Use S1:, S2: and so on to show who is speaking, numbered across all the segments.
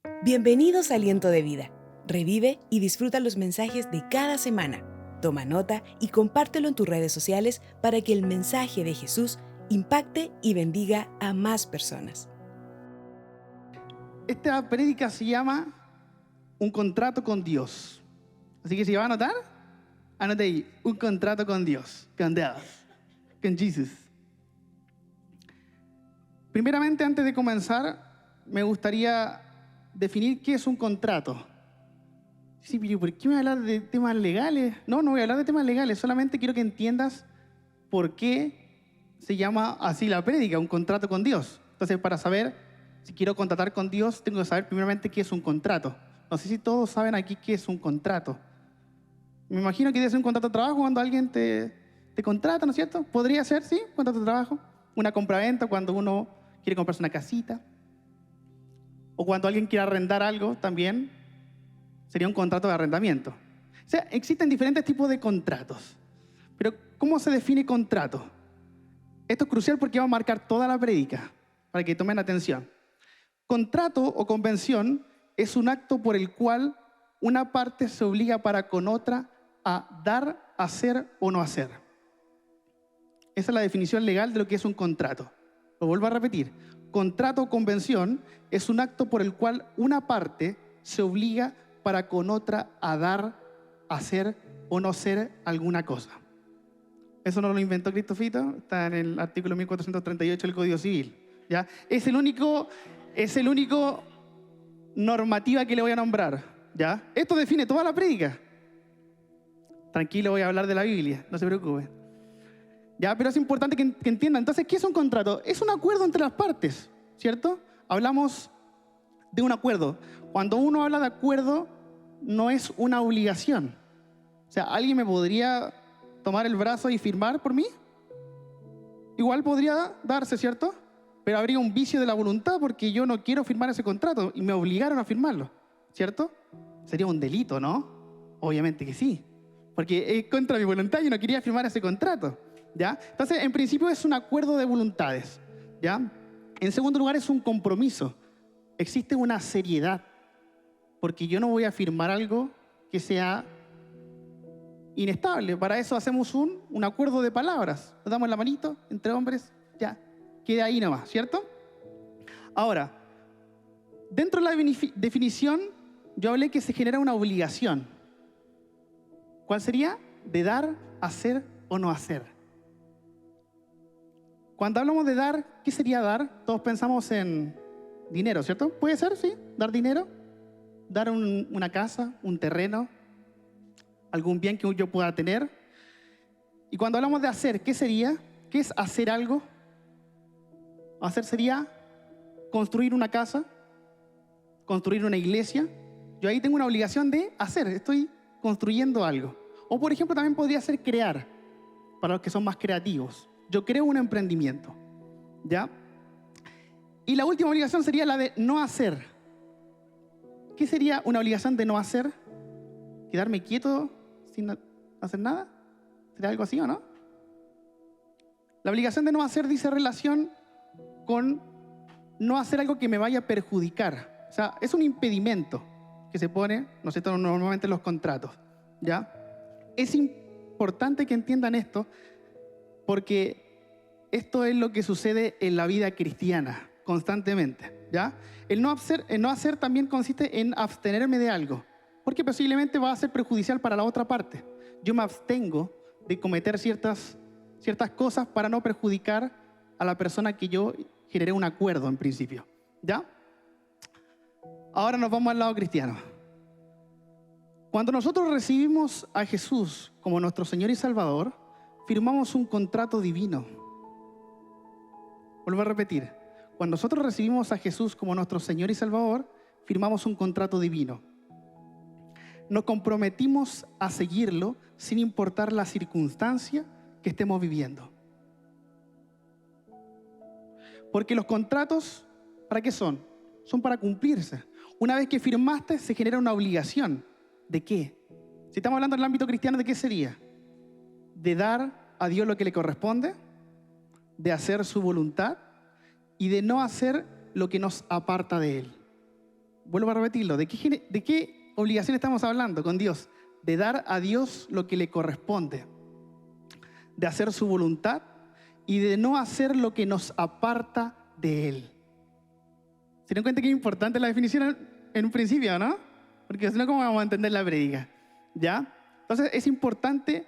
S1: Bienvenidos a Aliento de Vida. Revive y disfruta los mensajes de cada semana. Toma nota y compártelo en tus redes sociales para que el mensaje de Jesús impacte y bendiga a más personas.
S2: Esta prédica se llama Un contrato con Dios. Así que si va a anotar, anote ahí, un contrato con Dios, con Jesús. Primeramente, antes de comenzar, me gustaría definir qué es un contrato. Sí, pero ¿por qué me voy a hablar de temas legales? No voy a hablar de temas legales, solamente quiero que entiendas por qué se llama así la prédica, un contrato con Dios. Entonces, para saber si quiero contratar con Dios, tengo que saber primeramente qué es un contrato. No sé si todos saben aquí qué es un contrato. Me imagino que debe ser un contrato de trabajo cuando alguien te contrata, ¿no es cierto? Podría ser, sí, un contrato de trabajo. Una compraventa cuando uno quiere comprarse una casita. O cuando alguien quiere arrendar algo también, sería un contrato de arrendamiento. O sea, existen diferentes tipos de contratos. Pero, ¿cómo se define contrato? Esto es crucial porque va a marcar toda la prédica, para que tomen atención. Contrato o convención es un acto por el cual una parte se obliga para con otra a dar, hacer o no hacer. Esa es la definición legal de lo que es un contrato. Lo vuelvo a repetir. Contrato o convención es un acto por el cual una parte se obliga para con otra a dar, hacer o no hacer alguna cosa. Eso no lo inventó Cristofito, está en el artículo 1438 del Código Civil. ¿Ya? Es el único normativa que le voy a nombrar. ¿Ya? Esto define toda la prédica. Tranquilo, voy a hablar de la Biblia, no se preocupe. ¿Ya? Pero es importante que entiendan. Entonces, ¿qué es un contrato? Es un acuerdo entre las partes, ¿cierto? Hablamos de un acuerdo. Cuando uno habla de acuerdo, no es una obligación. O sea, ¿alguien me podría tomar el brazo y firmar por mí? Igual podría darse, ¿cierto? Pero habría un vicio de la voluntad porque yo no quiero firmar ese contrato y me obligaron a firmarlo, ¿cierto? Sería un delito, ¿no? Obviamente que sí, porque es contra mi voluntad, yo no quería firmar ese contrato, ¿ya? Entonces, en principio es un acuerdo de voluntades, ¿ya? En segundo lugar, es un compromiso. Existe una seriedad, porque yo no voy a firmar algo que sea inestable. Para eso hacemos un acuerdo de palabras. Nos damos la manito entre hombres, ya, queda ahí nomás, ¿cierto? Ahora, dentro de la definición, yo hablé que se genera una obligación. ¿Cuál sería? De dar, hacer o no hacer. Cuando hablamos de dar, ¿qué sería dar? Todos pensamos en dinero, ¿cierto? ¿Puede ser, sí? Dar dinero, dar una casa, un terreno, algún bien que yo pueda tener. Y cuando hablamos de hacer, ¿qué sería? ¿Qué es hacer algo? Hacer sería construir una casa, construir una iglesia. Yo ahí tengo una obligación de hacer, estoy construyendo algo. O por ejemplo también podría ser crear, para los que son más creativos. Yo creo un emprendimiento, ¿ya? Y la última obligación sería la de no hacer. ¿Qué sería una obligación de no hacer? ¿Quedarme quieto sin hacer nada? ¿Sería algo así o no? La obligación de no hacer dice relación con no hacer algo que me vaya a perjudicar. O sea, es un impedimento que se pone, no sé, normalmente en los contratos, ¿ya? Es importante que entiendan esto porque esto es lo que sucede en la vida cristiana constantemente, ¿ya? El no hacer también consiste en abstenerme de algo, porque posiblemente va a ser perjudicial para la otra parte. Yo me abstengo de cometer ciertas cosas para no perjudicar a la persona que yo generé un acuerdo en principio, ¿ya? Ahora nos vamos al lado cristiano. Cuando nosotros recibimos a Jesús como nuestro Señor y Salvador, firmamos un contrato divino. Vuelvo a repetir. Cuando nosotros recibimos a Jesús como nuestro Señor y Salvador, firmamos un contrato divino. Nos comprometimos a seguirlo sin importar la circunstancia que estemos viviendo. Porque los contratos, ¿para qué son? Son para cumplirse. Una vez que firmaste, se genera una obligación. ¿De qué? Si estamos hablando en el ámbito cristiano, ¿de qué sería? De dar a Dios lo que le corresponde, de hacer su voluntad y de no hacer lo que nos aparta de Él. vuelvo a repetirlo, ¿de qué obligación estamos hablando con Dios? De dar a Dios lo que le corresponde, de hacer su voluntad y de no hacer lo que nos aparta de Él. ¿Se dan cuenta que es importante la definición en un principio, no? Porque si no, ¿cómo vamos a entender la prédica? ¿Ya? Entonces es importante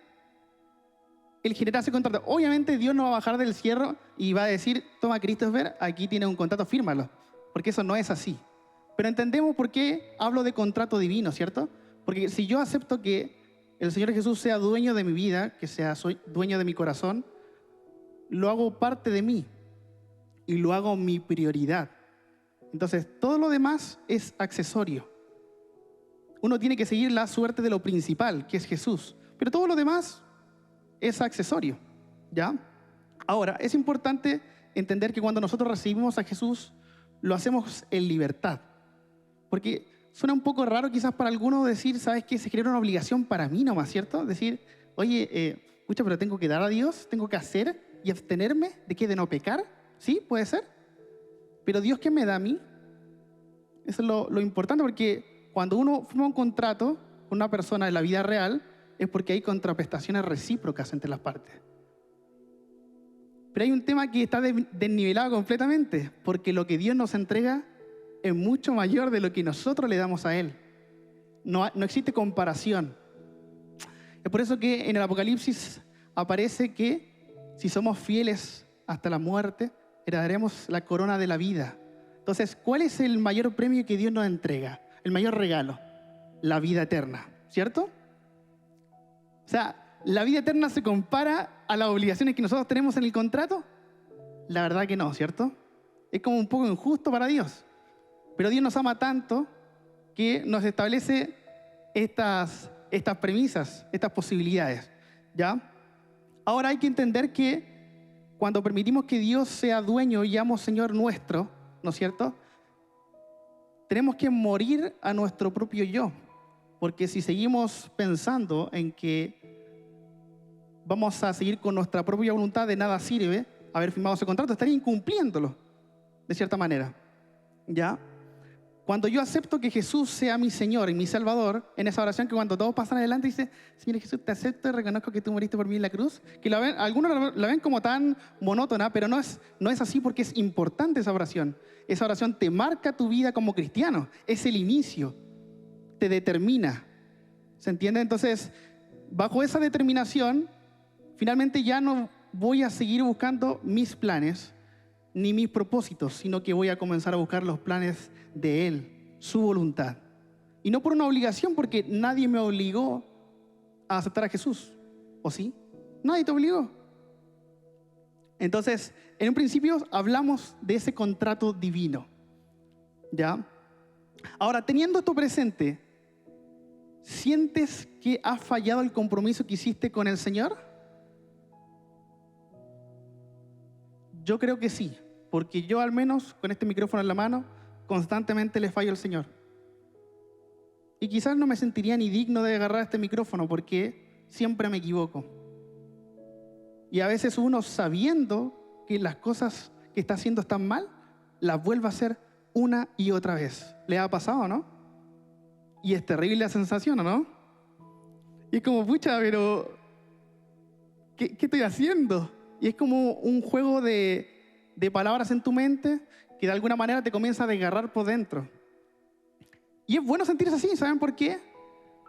S2: el generarse contrato. Obviamente Dios no va a bajar del cielo y va a decir, toma Christopher, aquí tiene un contrato, fírmalo. Porque eso no es así. Pero entendemos por qué hablo de contrato divino, ¿cierto? Porque si yo acepto que el Señor Jesús sea dueño de mi vida, que sea dueño de mi corazón, lo hago parte de mí y lo hago mi prioridad. Entonces, todo lo demás es accesorio. Uno tiene que seguir la suerte de lo principal, que es Jesús. Pero todo lo demás es accesorio, ¿ya? Ahora, es importante entender que cuando nosotros recibimos a Jesús, lo hacemos en libertad. Porque suena un poco raro quizás para algunos decir, ¿sabes qué? Se genera una obligación para mí nomás, ¿cierto? Decir, oye, pucha, pero tengo que dar a Dios, tengo que hacer y abstenerme de qué, de no pecar. ¿Sí? Puede ser. Pero Dios, ¿qué me da a mí? Eso es lo importante, porque cuando uno firma un contrato con una persona en la vida real, es porque hay contraprestaciones recíprocas entre las partes. Pero hay un tema que está desnivelado completamente, porque lo que Dios nos entrega es mucho mayor de lo que nosotros le damos a Él. No existe comparación. Es por eso que en el Apocalipsis aparece que si somos fieles hasta la muerte, heredaremos la corona de la vida. Entonces, ¿cuál es el mayor premio que Dios nos entrega? El mayor regalo, la vida eterna, ¿cierto? O sea, ¿la vida eterna se compara a las obligaciones que nosotros tenemos en el contrato? La verdad que no, ¿cierto? Es como un poco injusto para Dios. Pero Dios nos ama tanto que nos establece estas premisas, estas posibilidades, ¿ya? Ahora hay que entender que cuando permitimos que Dios sea dueño y amo Señor nuestro, ¿no es cierto? Tenemos que morir a nuestro propio yo. Porque si seguimos pensando en que vamos a seguir con nuestra propia voluntad, de nada sirve haber firmado ese contrato, estaría incumpliéndolo, de cierta manera. ¿Ya? Cuando yo acepto que Jesús sea mi Señor y mi Salvador, en esa oración que cuando todos pasan adelante dice, Señor Jesús, te acepto y reconozco que tú moriste por mí en la cruz, que algunos la ven como tan monótona, pero no es así, porque es importante esa oración. Esa oración te marca tu vida como cristiano, es el inicio, te determina. ¿Se entiende? Entonces, bajo esa determinación, finalmente ya no voy a seguir buscando mis planes ni mis propósitos, sino que voy a comenzar a buscar los planes de Él, su voluntad. Y no por una obligación, porque nadie me obligó a aceptar a Jesús. ¿O sí? Nadie te obligó. Entonces, en un principio hablamos de ese contrato divino. ¿Ya? Ahora, teniendo esto presente, ¿sientes que has fallado el compromiso que hiciste con el Señor? Yo creo que sí, porque yo al menos con este micrófono en la mano constantemente le fallo al Señor. Y quizás no me sentiría ni digno de agarrar este micrófono porque siempre me equivoco. Y a veces uno, sabiendo que las cosas que está haciendo están mal, las vuelve a hacer una y otra vez. ¿Le ha pasado, no? Y es terrible la sensación, ¿o no? Y es como, pucha, pero ¿qué estoy haciendo? Y es como un juego de palabras en tu mente que de alguna manera te comienza a desgarrar por dentro. Y es bueno sentirse así, ¿saben por qué?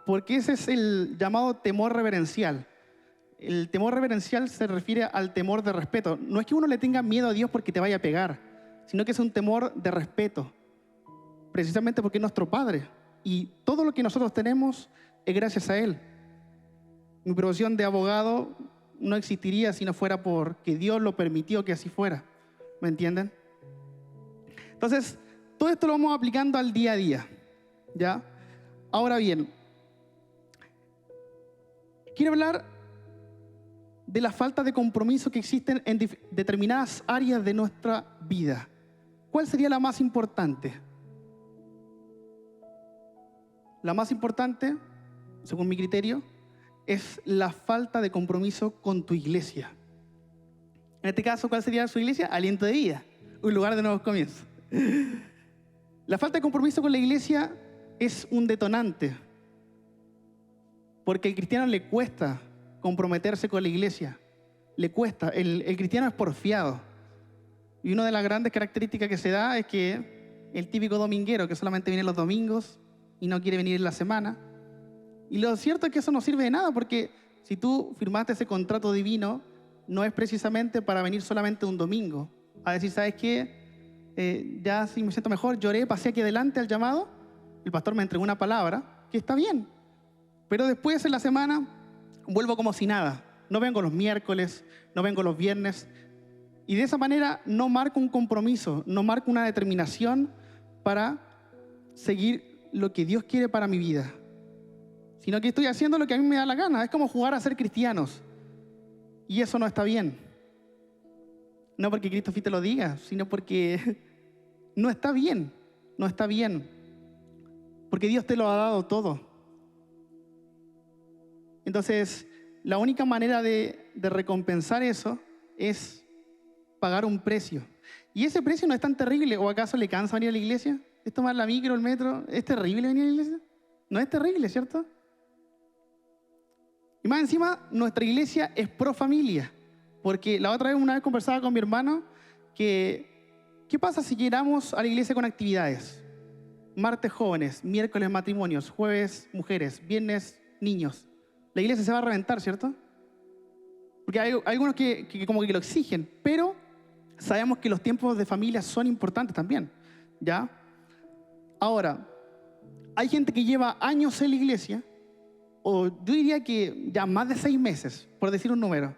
S2: Porque ese es el llamado temor reverencial. El temor reverencial se refiere al temor de respeto. No es que uno le tenga miedo a Dios porque te vaya a pegar, sino que es un temor de respeto, precisamente porque es nuestro Padre. Y todo lo que nosotros tenemos es gracias a Él. Mi profesión de abogado no existiría si no fuera porque Dios lo permitió que así fuera. ¿Me entienden? Entonces, todo esto lo vamos aplicando al día a día. ¿Ya? Ahora bien, quiero hablar de la falta de compromiso que existen en determinadas áreas de nuestra vida. ¿Cuál sería la más importante? La más importante, según mi criterio, es la falta de compromiso con tu iglesia. En este caso, ¿cuál sería su iglesia? Aliento de Vida, un lugar de nuevos comienzos. La falta de compromiso con la iglesia es un detonante, porque al cristiano le cuesta comprometerse con la iglesia, le cuesta, el cristiano es porfiado. Y una de las grandes características que se da es que el típico dominguero que solamente viene los domingos y no quiere venir en la semana. Y lo cierto es que eso no sirve de nada, porque si tú firmaste ese contrato divino, no es precisamente para venir solamente un domingo. A decir, ¿sabes qué? Ya sí me siento mejor, lloré, pasé aquí adelante al llamado, el pastor me entregó una palabra, que está bien. Pero después en la semana vuelvo como si nada. No vengo los miércoles, no vengo los viernes. Y de esa manera no marco un compromiso, no marco una determinación para seguir lo que Dios quiere para mi vida, sino que estoy haciendo lo que a mí me da la gana. Es como jugar a ser cristianos. Y eso no está bien. No porque Cristo te lo diga, sino porque no está bien. No está bien. Porque Dios te lo ha dado todo. Entonces, la única manera de recompensar eso es pagar un precio. Y ese precio no es tan terrible. ¿O acaso le cansa venir a la iglesia? ¿Es tomar la micro, el metro? ¿Es terrible venir a la iglesia? No es terrible, ¿cierto? Y más encima, nuestra iglesia es pro familia. Porque una vez conversaba con mi hermano que, ¿qué pasa si llegamos a la iglesia con actividades? Martes jóvenes, miércoles matrimonios, jueves mujeres, viernes niños. La iglesia se va a reventar, ¿cierto? Porque hay algunos que como que lo exigen, pero sabemos que los tiempos de familia son importantes también, ¿ya? Ahora, hay gente que lleva años en la iglesia, o yo diría que ya más de 6 meses, por decir un número,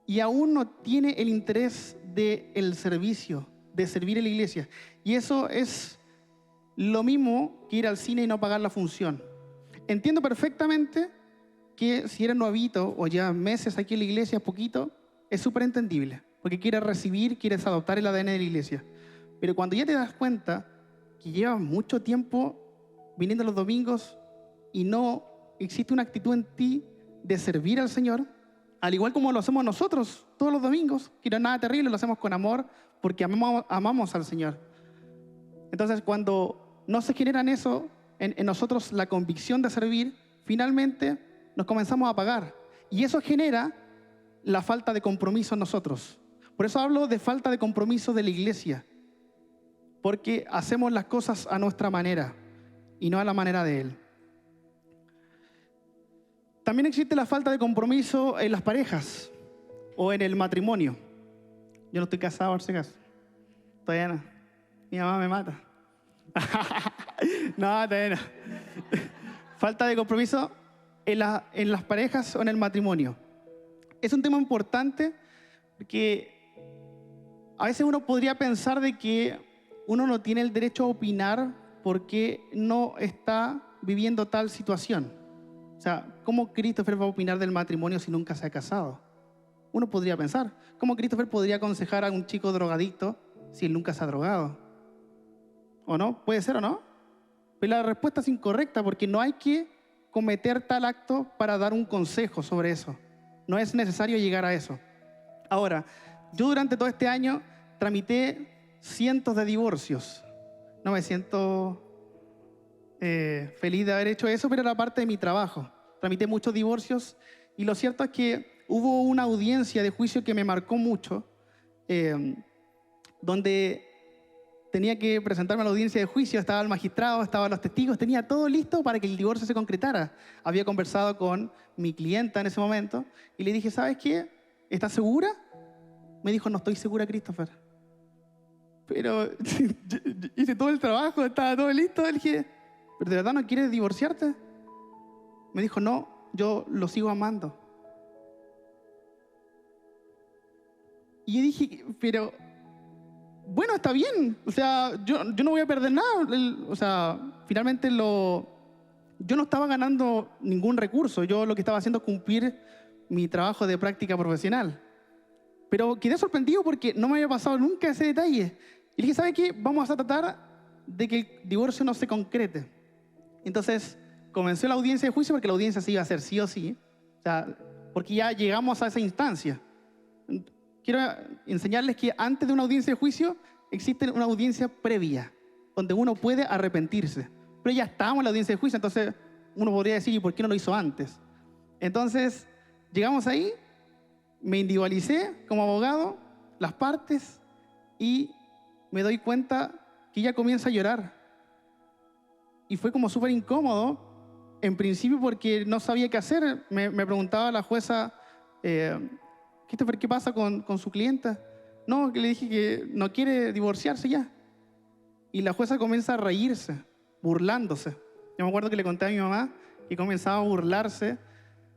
S2: y aún no tiene el interés del servicio, de servir en la iglesia. Y eso es lo mismo que ir al cine y no pagar la función. Entiendo perfectamente que si eres nuevito o ya meses aquí en la iglesia, poquito, es súper entendible, porque quieres recibir, quieres adoptar el ADN de la iglesia. Pero cuando ya te das cuenta que llevas mucho tiempo viniendo los domingos y no existe una actitud en ti de servir al Señor, al igual como lo hacemos nosotros todos los domingos, que no es nada terrible, lo hacemos con amor porque amamos al Señor. Entonces, cuando no se generan eso en nosotros, la convicción de servir, finalmente nos comenzamos a apagar. Y eso genera la falta de compromiso en nosotros. Por eso hablo de falta de compromiso de la iglesia, porque hacemos las cosas a nuestra manera y no a la manera de Él. También existe la falta de compromiso en las parejas o en el matrimonio. Yo no estoy casado, por si acaso. Todavía no. Mi mamá me mata. No, todavía no. Falta de compromiso en las parejas o en el matrimonio. Es un tema importante porque a veces uno podría pensar de que uno no tiene el derecho a opinar porque no está viviendo tal situación. O sea, ¿cómo Christopher va a opinar del matrimonio si nunca se ha casado? Uno podría pensar, ¿cómo Christopher podría aconsejar a un chico drogadicto si él nunca se ha drogado? ¿O no? ¿Puede ser o no? Pero la respuesta es incorrecta, porque no hay que cometer tal acto para dar un consejo sobre eso. No es necesario llegar a eso. Ahora, yo durante todo este año tramité cientos de divorcios. No me siento feliz de haber hecho eso, pero era parte de mi trabajo. Tramité muchos divorcios y lo cierto es que hubo una audiencia de juicio que me marcó mucho, donde tenía que presentarme a la audiencia de juicio, estaba el magistrado, estaban los testigos, tenía todo listo para que el divorcio se concretara. Había conversado con mi clienta en ese momento y le dije, ¿sabes qué? ¿Estás segura? Me dijo, no estoy segura, Christopher. Pero hice todo el trabajo, estaba todo listo. Le dije, ¿pero de verdad no quieres divorciarte? Me dijo, no, yo lo sigo amando. Y yo dije, pero bueno, está bien. O sea, yo no voy a perder nada. O sea, finalmente yo no estaba ganando ningún recurso. Yo lo que estaba haciendo es cumplir mi trabajo de práctica profesional. Pero quedé sorprendido porque no me había pasado nunca ese detalle. Y le dije, ¿sabe qué? Vamos a tratar de que el divorcio no se concrete. Entonces, comenzó la audiencia de juicio porque la audiencia se iba a hacer sí o sí. O sea, porque ya llegamos a esa instancia. Quiero enseñarles que antes de una audiencia de juicio existe una audiencia previa. donde uno puede arrepentirse. Pero ya estábamos en la audiencia de juicio, entonces uno podría decir, ¿y por qué no lo hizo antes? Entonces, llegamos ahí, me individualicé como abogado, las partes, y me doy cuenta que ella comienza a llorar. Y fue como súper incómodo, en principio porque no sabía qué hacer. Me preguntaba la jueza, Christopher, ¿qué pasa con su clienta? No, que le dije que no quiere divorciarse ya. Y la jueza comienza a reírse, burlándose. Yo me acuerdo que le conté a mi mamá que comenzaba a burlarse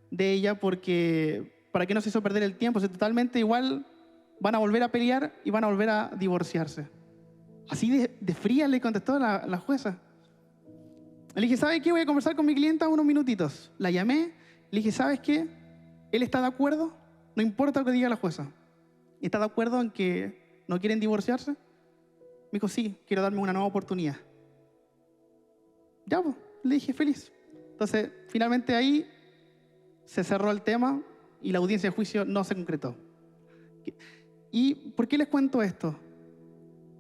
S2: de ella porque para qué nos hizo perder el tiempo. O sea, totalmente igual van a volver a pelear y van a volver a divorciarse. Así de fría le contestó la jueza. Le dije, ¿sabes qué? Voy a conversar con mi clienta unos minutitos. La llamé, le dije, ¿sabes qué? ¿Él está de acuerdo? No importa lo que diga la jueza. ¿Está de acuerdo en que no quieren divorciarse? Me dijo, sí, quiero darme una nueva oportunidad. Ya, pues, le dije, feliz. Entonces, finalmente ahí se cerró el tema y la audiencia de juicio no se concretó. ¿Y por qué les cuento esto?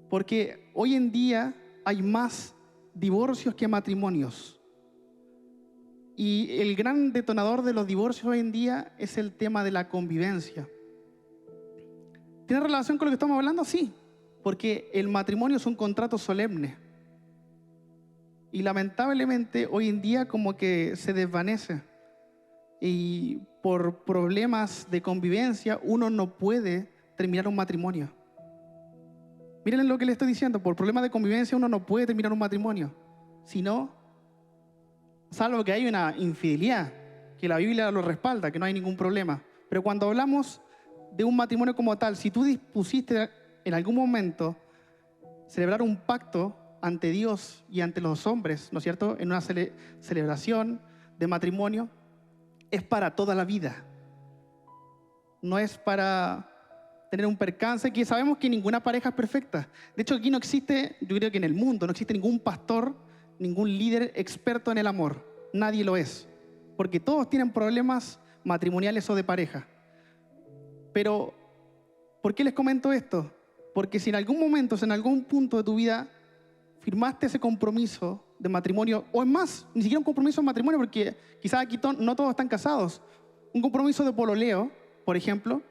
S2: Porque hoy en día hay más divorcios que matrimonios. Y el gran detonador de los divorcios hoy en día es el tema de la convivencia. ¿Tiene relación con lo que estamos hablando? Sí, porque el matrimonio es un contrato solemne. Y lamentablemente hoy en día como que se desvanece. Y por problemas de convivencia uno no puede terminar un matrimonio. Miren lo que le estoy diciendo, por problemas de convivencia uno no puede terminar un matrimonio. Sino, salvo que hay una infidelidad, que la Biblia lo respalda, que no hay ningún problema. Pero cuando hablamos de un matrimonio como tal, si tú dispusiste en algún momento celebrar un pacto ante Dios y ante los hombres, ¿no es cierto?, en una celebración de matrimonio, es para toda la vida. No es para tener un percance, que sabemos que ninguna pareja es perfecta. De hecho, aquí no existe, yo creo que en el mundo, no existe ningún pastor, ningún líder experto en el amor. Nadie lo es. Porque todos tienen problemas matrimoniales o de pareja. Pero, ¿por qué les comento esto? Porque si en algún momento, en algún punto de tu vida, firmaste ese compromiso de matrimonio, o es más, ni siquiera un compromiso de matrimonio, porque quizás aquí no todos están casados, un compromiso de pololeo, por ejemplo,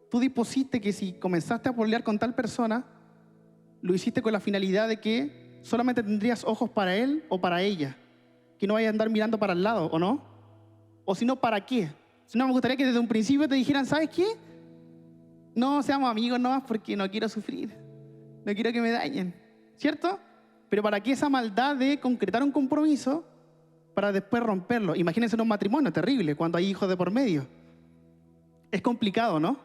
S2: tú dispusiste que si comenzaste a pololear con tal persona, lo hiciste con la finalidad de que solamente tendrías ojos para él o para ella, que no vayas a andar mirando para el lado, ¿o no? O si no, ¿para qué? Si no, me gustaría que desde un principio te dijeran, ¿sabes qué? No seamos amigos nomás porque no quiero sufrir, no quiero que me dañen, ¿cierto? Pero ¿para qué esa maldad de concretar un compromiso para después romperlo? Imagínense en un matrimonio terrible, cuando hay hijos de por medio. Es complicado, ¿no?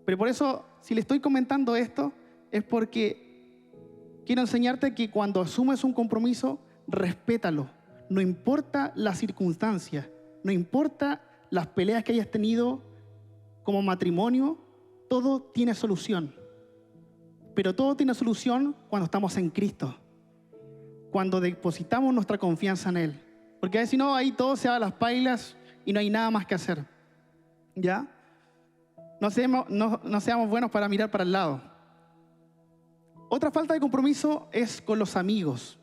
S2: Pero por eso, si le estoy comentando esto, es porque quiero enseñarte que cuando asumes un compromiso, respétalo. No importa la circunstancia, no importa las peleas que hayas tenido como matrimonio, todo tiene solución. Pero todo tiene solución cuando estamos en Cristo, cuando depositamos nuestra confianza en Él. Porque si no, ahí todo se va a las pailas y no hay nada más que hacer. ¿Ya? No seamos buenos para mirar para el lado. Otra falta de compromiso es con los amigos.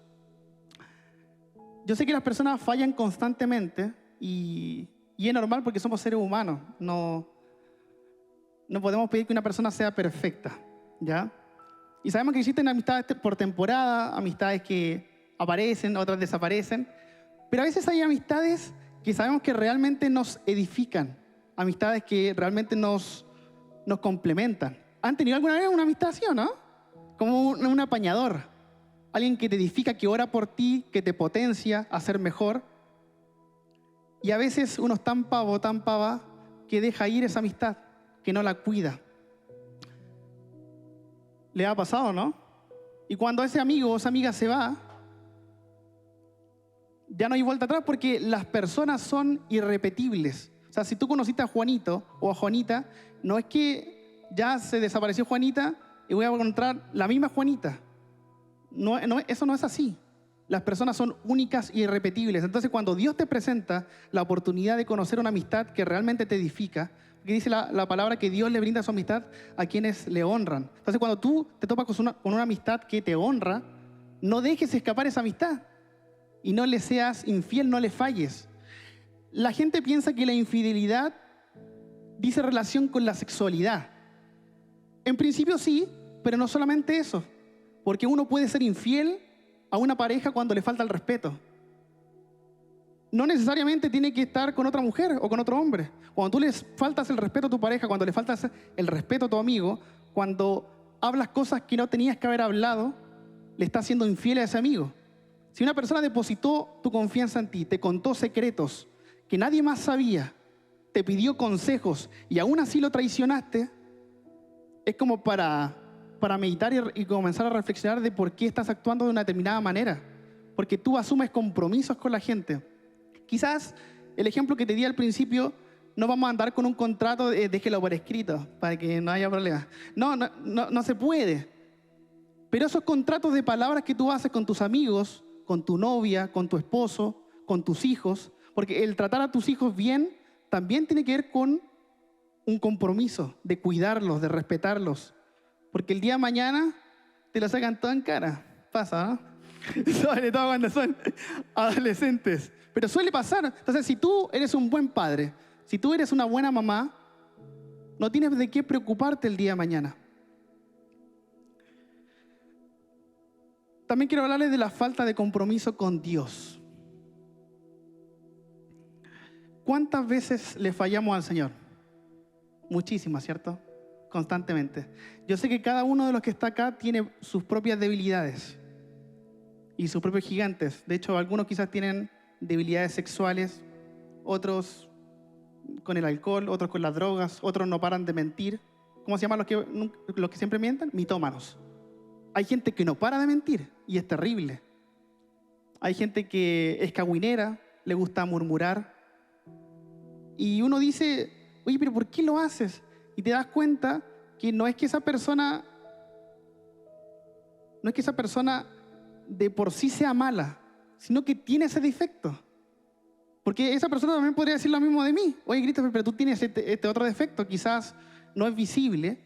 S2: Yo sé que las personas fallan constantemente y es normal porque somos seres humanos. No podemos pedir que una persona sea perfecta, ¿ya? Y sabemos que existen amistades por temporada, amistades que aparecen, otras desaparecen. Pero a veces hay amistades que sabemos que realmente nos edifican, amistades que realmente nos complementan. ¿Han tenido alguna vez una amistad así o no? Como un apañador, alguien que te edifica, que ora por ti, que te potencia a ser mejor. Y a veces uno es tan pava, que deja ir esa amistad, que no la cuida. ¿Le ha pasado, no? Y cuando ese amigo o esa amiga se va, ya no hay vuelta atrás porque las personas son irrepetibles. O sea, si tú conociste a Juanito o a Juanita, no es que ya se desapareció Juanita y voy a encontrar la misma Juanita. No, eso no es así. Las personas son únicas y irrepetibles. Entonces, cuando Dios te presenta la oportunidad de conocer una amistad que realmente te edifica, porque dice la palabra que Dios le brinda su amistad a quienes le honran. Entonces, cuando tú te topas con una amistad que te honra, No dejes escapar esa amistad. Y no le seas infiel, no le falles. La gente piensa que la infidelidad dice relación con la sexualidad. En principio sí, pero no solamente eso. Porque uno puede ser infiel a una pareja cuando le falta el respeto. No necesariamente tiene que estar con otra mujer o con otro hombre. Cuando tú le faltas el respeto a tu pareja, cuando le faltas el respeto a tu amigo, cuando hablas cosas que no tenías que haber hablado, le estás siendo infiel a ese amigo. Si una persona depositó tu confianza en ti, te contó secretos que nadie más sabía, te pidió consejos y aún así lo traicionaste, es como para meditar y comenzar a reflexionar de por qué estás actuando de una determinada manera. Porque tú asumes compromisos con la gente. Quizás el ejemplo que te di al principio, no vamos a andar con un contrato de déjelo por escrito para que no haya problema. No se puede. Pero esos contratos de palabras que tú haces con tus amigos, con tu novia, con tu esposo, con tus hijos, porque el tratar a tus hijos bien también tiene que ver con un compromiso de cuidarlos, de respetarlos. Porque el día de mañana te lo sacan todo en cara. Pasa, ¿no? Sobre todo cuando son adolescentes. Pero suele pasar. Entonces, si tú eres un buen padre, si tú eres una buena mamá, no tienes de qué preocuparte el día de mañana. También quiero hablarles de la falta de compromiso con Dios. ¿Cuántas veces le fallamos al Señor? Muchísimas, ¿cierto? Constantemente. Yo sé que cada uno de los que está acá tiene sus propias debilidades y sus propios gigantes. De hecho, algunos quizás tienen debilidades sexuales, otros con el alcohol, otros con las drogas, otros no paran de mentir. ¿Cómo se llaman los que siempre mienten? Mitómanos. Hay gente que no para de mentir y es terrible. Hay gente que es cagüinera, le gusta murmurar. Y uno dice, oye, pero ¿por qué lo haces? Y te das cuenta que no es que esa persona de por sí sea mala, sino que tiene ese defecto. Porque esa persona también podría decir lo mismo de mí. Oye, Christopher, pero tú tienes este otro defecto, quizás no es visible,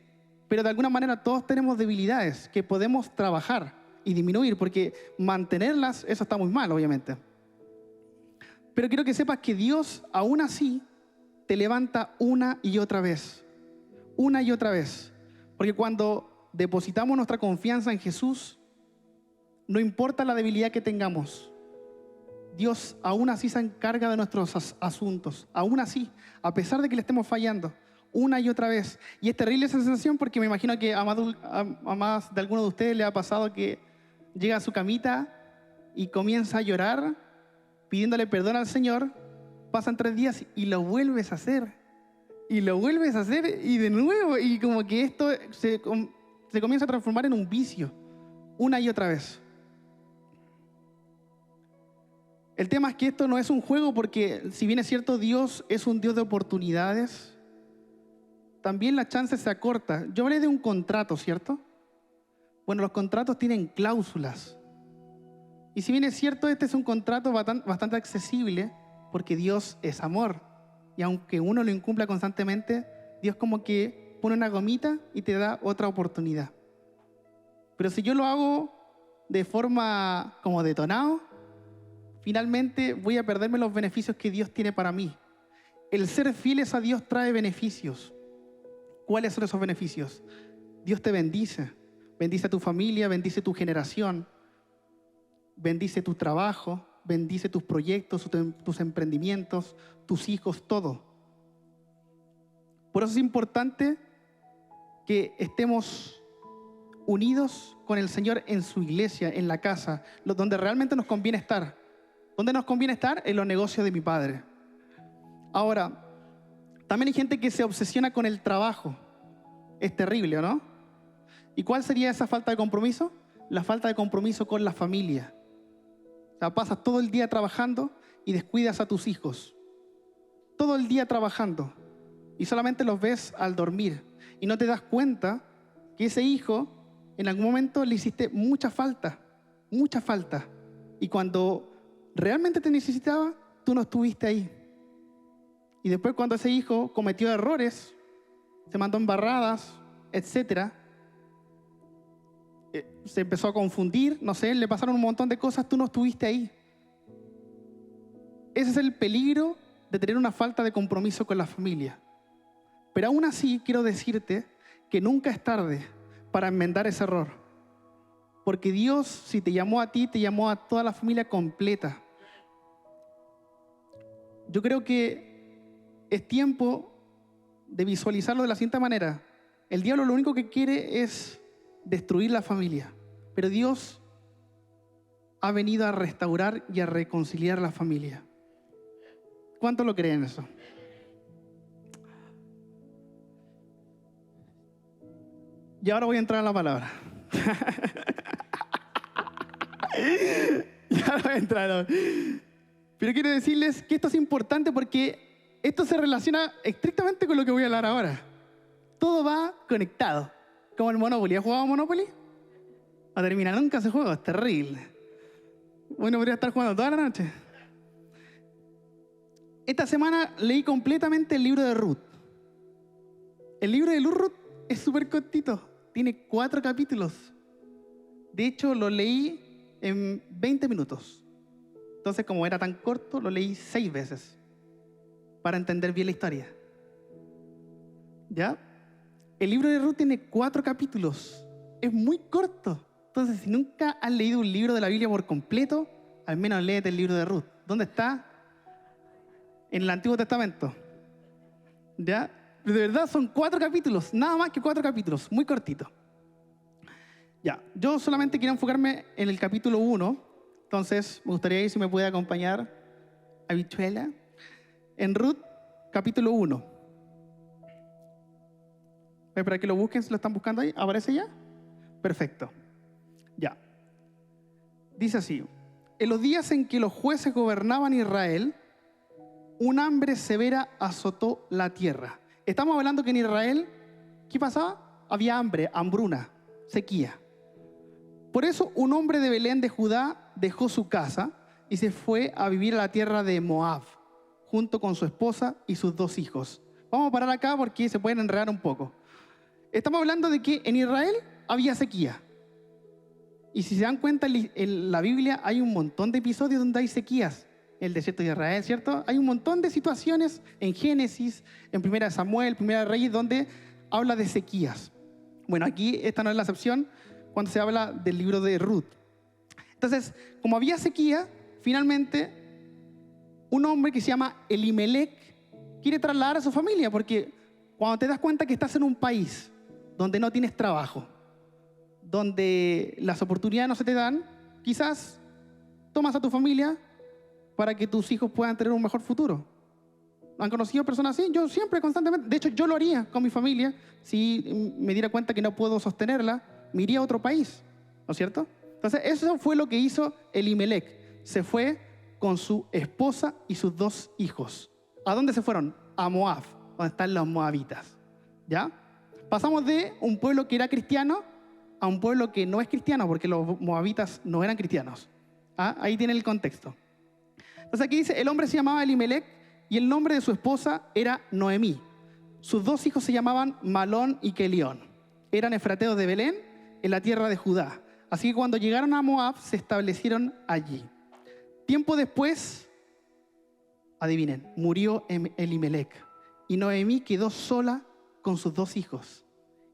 S2: pero de alguna manera todos tenemos debilidades que podemos trabajar y disminuir, porque mantenerlas, eso está muy mal, obviamente. Pero quiero que sepas que Dios, aún así, te levanta una y otra vez. Una y otra vez. Porque cuando depositamos nuestra confianza en Jesús, no importa la debilidad que tengamos, Dios aún así se encarga de nuestros asuntos. Aún así, a pesar de que le estemos fallando, una y otra vez. Y es terrible esa sensación porque me imagino que a más de alguno de ustedes le ha pasado que llega a su camita y comienza a llorar pidiéndole perdón al Señor. Pasan 3 días y lo vuelves a hacer. Y lo vuelves a hacer y de nuevo. Y como que esto se comienza a transformar en un vicio. Una y otra vez. El tema es que esto no es un juego porque si bien es cierto Dios es un Dios de oportunidades, también la chance se acorta. Yo hablé de un contrato, ¿cierto? Bueno, los contratos tienen cláusulas. Y si bien es cierto, este es un contrato bastante accesible porque Dios es amor. Y aunque uno lo incumpla constantemente, Dios como que pone una gomita y te da otra oportunidad. Pero si yo lo hago de forma como detonado, finalmente voy a perderme los beneficios que Dios tiene para mí. El ser fieles a Dios trae beneficios. ¿Cuáles son esos beneficios? Dios te bendice. Bendice a tu familia, bendice tu generación, bendice tu trabajo, bendice tus proyectos, tus emprendimientos, tus hijos, todo. Por eso es importante que estemos unidos con el Señor en su iglesia, en la casa, donde realmente nos conviene estar. ¿Dónde nos conviene estar? En los negocios de mi Padre. Ahora, también hay gente que se obsesiona con el trabajo. Es terrible, ¿no? ¿Y cuál sería esa falta de compromiso? La falta de compromiso con la familia. O sea, pasas todo el día trabajando y descuidas a tus hijos. Todo el día trabajando. Y solamente los ves al dormir. Y no te das cuenta que ese hijo, en algún momento le hiciste mucha falta. Mucha falta. Y cuando realmente te necesitaba, tú no estuviste ahí. Y después cuando ese hijo cometió errores, se mandó embarradas, etc., se empezó a confundir, no sé, le pasaron un montón de cosas, tú no estuviste ahí. Ese es el peligro de tener una falta de compromiso con la familia. Pero aún así quiero decirte que nunca es tarde para enmendar ese error. Porque Dios, si te llamó a ti, te llamó a toda la familia completa. Yo creo que es tiempo de visualizarlo de la siguiente manera. El diablo lo único que quiere es destruir la familia. Pero Dios ha venido a restaurar y a reconciliar la familia. ¿Cuánto lo creen eso? Y ahora voy a entrar a la palabra. Y ahora voy a entrar. Pero quiero decirles que esto es importante porque esto se relaciona estrictamente con lo que voy a hablar ahora. Todo va conectado. Como el Monopoly. ¿Has jugado Monopoly? No termina nunca ese juego, es terrible. Bueno, podría estar jugando toda la noche. Esta semana leí completamente el libro de Ruth. El libro de Ruth es súper cortito. Tiene 4 capítulos. De hecho, lo leí en 20 minutos. Entonces, como era tan corto, lo leí 6 veces para entender bien la historia. ¿Ya? El libro de Ruth tiene 4 capítulos. Es muy corto. Entonces, si nunca has leído un libro de la Biblia por completo, al menos léete el libro de Ruth. ¿Dónde está? En el Antiguo Testamento. ¿Ya? De verdad son 4 capítulos, nada más que 4 capítulos, muy cortito. Ya, yo solamente quiero enfocarme en el capítulo 1, entonces me gustaría ir si me puede acompañar Habichuela. En Ruth, capítulo 1. Para que lo busquen, si lo están buscando ahí, ¿aparece ya? Perfecto. Ya. Dice así: en los días en que los jueces gobernaban Israel, un hambre severa azotó la tierra. Estamos hablando que en Israel, ¿qué pasaba? Había hambre, hambruna, sequía. Por eso un hombre de Belén de Judá dejó su casa y se fue a vivir a la tierra de Moab, junto con su esposa y sus 2 hijos. Vamos a parar acá porque se pueden enredar un poco. Estamos hablando de que en Israel había sequía. Y si se dan cuenta, en la Biblia hay un montón de episodios donde hay sequías. El desierto de Israel, ¿cierto? Hay un montón de situaciones en Génesis, en 1 Samuel, 1 Reyes, donde habla de sequías. Bueno, aquí esta no es la excepción cuando se habla del libro de Ruth. Entonces, como había sequía, finalmente un hombre que se llama Elimelech quiere trasladar a su familia, porque cuando te das cuenta que estás en un país donde no tienes trabajo, donde las oportunidades no se te dan, quizás tomas a tu familia para que tus hijos puedan tener un mejor futuro. ¿Han conocido personas así? Yo siempre, constantemente. De hecho, yo lo haría con mi familia. Si me diera cuenta que no puedo sostenerla, me iría a otro país, ¿no es cierto? Entonces, eso fue lo que hizo Elimelech. Se fue con su esposa y sus 2 hijos. ¿A dónde se fueron? A Moab, donde están los moabitas. ¿Ya? Pasamos de un pueblo que era cristiano a un pueblo que no es cristiano, porque los moabitas no eran cristianos. ¿Ah? Ahí tiene el contexto. Entonces aquí dice, el hombre se llamaba Elimelech y el nombre de su esposa era Noemí. Sus 2 hijos se llamaban Malón y Kelión. Eran efrateos de Belén, en la tierra de Judá. Así que cuando llegaron a Moab, se establecieron allí. Tiempo después, adivinen, murió Elimelech. Y Noemí quedó sola con sus 2 hijos.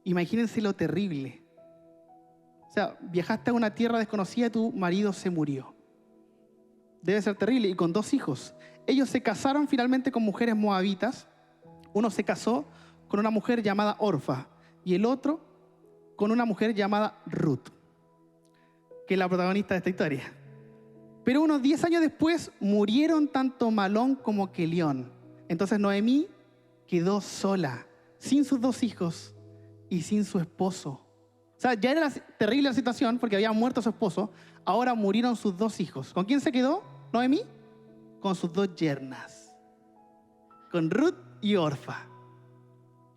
S2: Imagínense lo terrible. O sea, viajaste a una tierra desconocida y tu marido se murió. Debe ser terrible. Y con 2 hijos. Ellos se casaron finalmente con mujeres moabitas. Uno se casó con una mujer llamada Orfa y el otro con una mujer llamada Ruth, que es la protagonista de esta historia. Pero unos 10 años después murieron tanto Malón como Kelión. Entonces Noemí quedó sola, sin sus 2 hijos y sin su esposo. O sea, ya era terrible la situación porque había muerto su esposo. Ahora murieron sus 2 hijos. ¿Con quién se quedó Noemí? Con sus 2 yernas. Con Ruth y Orfa.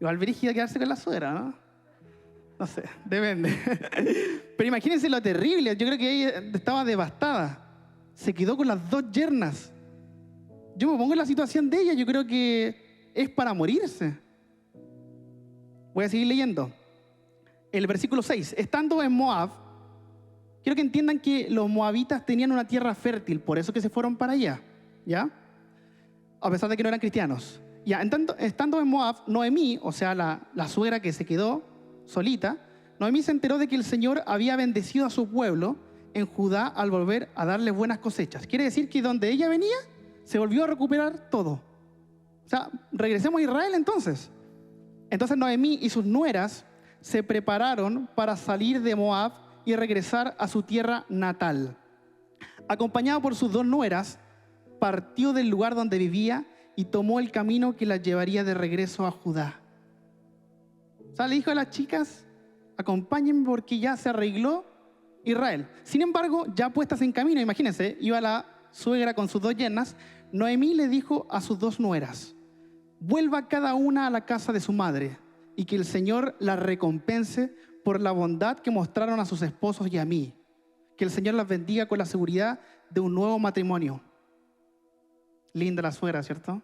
S2: Igual brígido quedarse con la suegra, ¿no? No sé, depende. Pero imagínense lo terrible. Yo creo que ella estaba devastada. Se quedó con las 2 yernas. Yo me pongo en la situación de ella. Yo creo que es para morirse. Voy a seguir leyendo. El versículo 6. Estando en Moab, Quiero que entiendan que los moabitas tenían una tierra fértil, por eso que se fueron para allá, ¿ya? A pesar de que no eran cristianos. Ya, estando en Moab, Noemí, o sea, la suegra que se quedó solita, Noemí se enteró de que el Señor había bendecido a su pueblo en Judá al volver a darle buenas cosechas. Quiere decir que donde ella venía, se volvió a recuperar todo. O sea, regresemos a Israel entonces. Entonces Noemí y sus nueras se prepararon para salir de Moab y regresar a su tierra natal. Acompañado por sus dos nueras, partió del lugar donde vivía y tomó el camino que las llevaría de regreso a Judá. O sea, le dijo a las chicas, acompáñenme porque ya se arregló Israel. Sin embargo, ya puestas en camino, imagínense, iba la suegra con sus dos yernas, Noemí le dijo a sus dos nueras, vuelva cada una a la casa de su madre y que el Señor las recompense por la bondad que mostraron a sus esposos y a mí. Que el Señor las bendiga con la seguridad de un nuevo matrimonio. Linda la suegra, ¿cierto?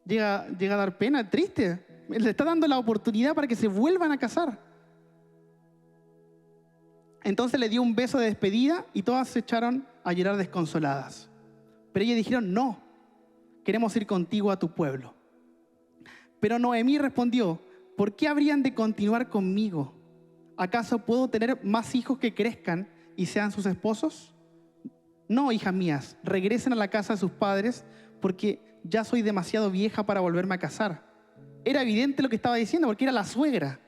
S2: Llega a dar pena, triste. Le está dando la oportunidad para que se vuelvan a casar. Entonces le dio un beso de despedida y todas se echaron a llorar desconsoladas. Pero ellas dijeron, no, queremos ir contigo a tu pueblo. Pero Noemí respondió, ¿por qué habrían de continuar conmigo? ¿Acaso puedo tener más hijos que crezcan y sean sus esposos? No, hijas mías, regresen a la casa de sus padres porque ya soy demasiado vieja para volverme a casar. Era evidente lo que estaba diciendo porque era la suegra,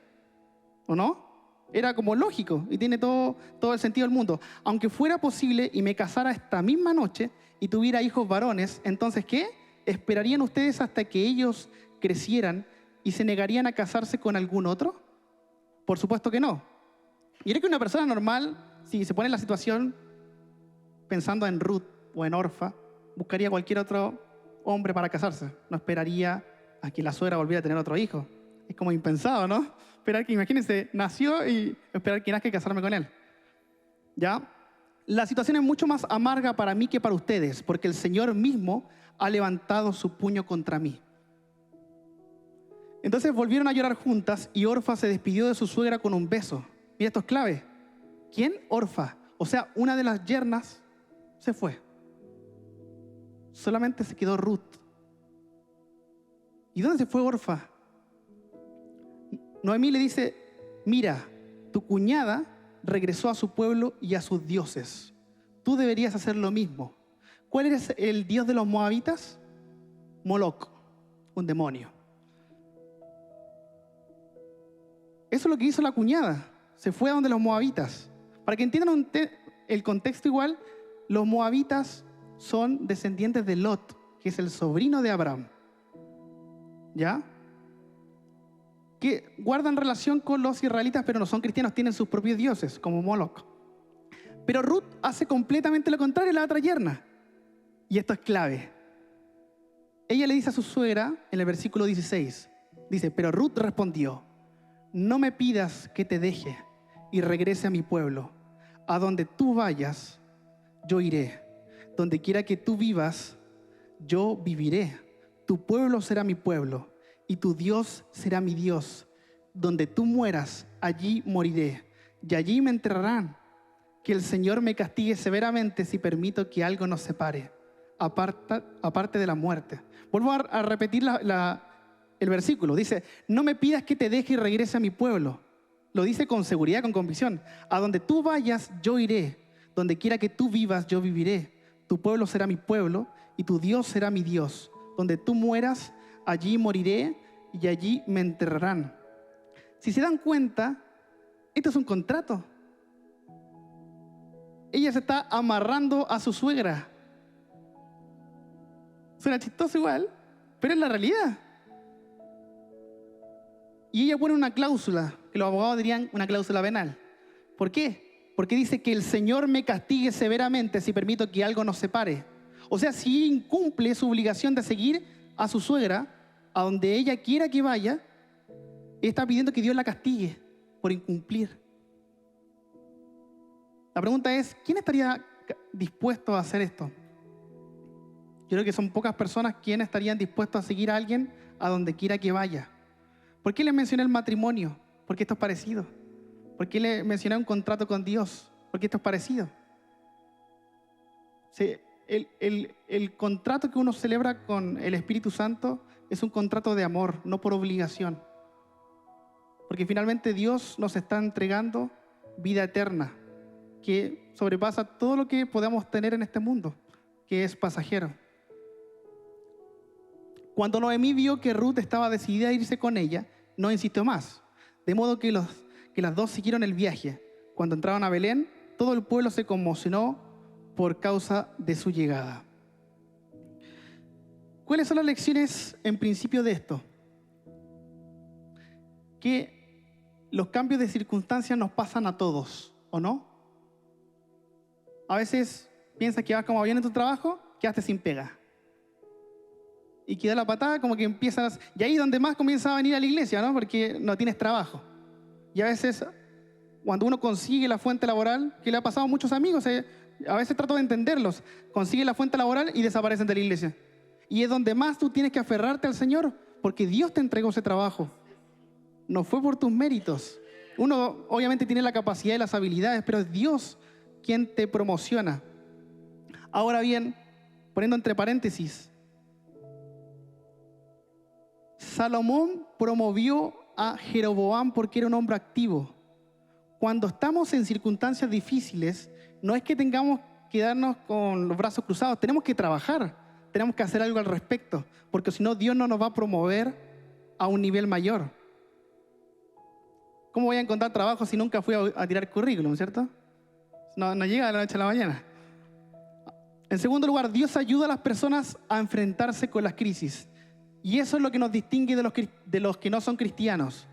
S2: ¿o no? Era como lógico y tiene todo el sentido del mundo. Aunque fuera posible y me casara esta misma noche y tuviera hijos varones, entonces ¿qué? ¿Esperarían ustedes hasta que ellos crecieran y se negarían a casarse con algún otro? Por supuesto que no. Y era que una persona normal, si se pone en la situación pensando en Ruth o en Orfa, buscaría cualquier otro hombre para casarse. No esperaría a que la suegra volviera a tener otro hijo. Es como impensado, ¿no? Esperar que, imagínense, nació y esperar que nazca y casarme con él. ¿Ya? La situación es mucho más amarga para mí que para ustedes, porque el Señor mismo ha levantado su puño contra mí. Entonces volvieron a llorar juntas y Orfa se despidió de su suegra con un beso. Mira, esto es clave. ¿Quién? Orfa. O sea, una de las yernas se fue. Solamente se quedó Ruth. ¿Y dónde se fue Orfa? Noemí le dice, mira, tu cuñada regresó a su pueblo y a sus dioses. Tú deberías hacer lo mismo. ¿Cuál es el dios de los moabitas? Moloc, un demonio. Eso es lo que hizo la cuñada. Se fue a donde los moabitas. Para que entiendan el contexto igual, los moabitas son descendientes de Lot, que es el sobrino de Abraham. ¿Ya? Que guardan relación con los israelitas, pero no son cristianos, tienen sus propios dioses, como Moloch. Pero Ruth hace completamente lo contrario a la otra yerna. Y esto es clave. Ella le dice a su suegra, en el versículo 16, dice, pero Ruth respondió, no me pidas que te deje y regrese a mi pueblo. A donde tú vayas, yo iré. Donde quiera que tú vivas, yo viviré. Tu pueblo será mi pueblo y tu Dios será mi Dios. Donde tú mueras, allí moriré y allí me enterrarán. Que el Señor me castigue severamente si permito que algo nos separe, aparte de la muerte. Vuelvo a repetir el versículo. Dice, no me pidas que te deje y regrese a mi pueblo. Lo dice con seguridad, con convicción. A donde tú vayas, yo iré. Donde quiera que tú vivas, yo viviré. Tu pueblo será mi pueblo y tu Dios será mi Dios. Donde tú mueras, allí moriré y allí me enterrarán. Si se dan cuenta, esto es un contrato. Ella se está amarrando a su suegra. Suena chistoso igual, pero es la realidad. Y ella pone una cláusula, que los abogados dirían una cláusula penal. ¿Por qué? Porque dice que el Señor me castigue severamente si permito que algo nos separe. O sea, si incumple su obligación de seguir a su suegra, a donde ella quiera que vaya, está pidiendo que Dios la castigue por incumplir. La pregunta es, ¿quién estaría dispuesto a hacer esto? Yo creo que son pocas personas quienes estarían dispuestos a seguir a alguien a donde quiera que vaya. ¿Por qué les mencioné el matrimonio? Porque esto es parecido. ¿Por qué le mencioné un contrato con Dios? Porque esto es parecido. El contrato que uno celebra con el Espíritu Santo es un contrato de amor, no por obligación. Porque finalmente Dios nos está entregando vida eterna, que sobrepasa todo lo que podamos tener en este mundo, que es pasajero. Cuando Noemí vio que Ruth estaba decidida a irse con ella, no insistió más. De modo que las dos siguieron el viaje. Cuando entraron a Belén, todo el pueblo se conmocionó por causa de su llegada. ¿Cuáles son las lecciones en principio de esto? Que los cambios de circunstancias nos pasan a todos, ¿o no? A veces piensas que vas como bien en tu trabajo, quedaste sin pega. Y que da la patada, como que empiezas... Y ahí es donde más comienzas a venir a la iglesia, ¿no? Porque no tienes trabajo. Y a veces, cuando uno consigue la fuente laboral, que le ha pasado a muchos amigos, a veces trato de entenderlos, consigue la fuente laboral y desaparecen de la iglesia. Y es donde más tú tienes que aferrarte al Señor, porque Dios te entregó ese trabajo. No fue por tus méritos. Uno obviamente tiene la capacidad y las habilidades, pero es Dios quien te promociona. Ahora bien, poniendo entre paréntesis, Salomón promovió a Jeroboam porque era un hombre activo. Cuando estamos en circunstancias difíciles, no es que tengamos que darnos con los brazos cruzados, tenemos que trabajar, tenemos que hacer algo al respecto, porque si no, Dios no nos va a promover a un nivel mayor. ¿Cómo voy a encontrar trabajo si nunca fui a tirar currículum, cierto? No llega de la noche a la mañana. En segundo lugar, Dios ayuda a las personas a enfrentarse con las crisis. Y eso es lo que nos distingue de los que no son cristianos.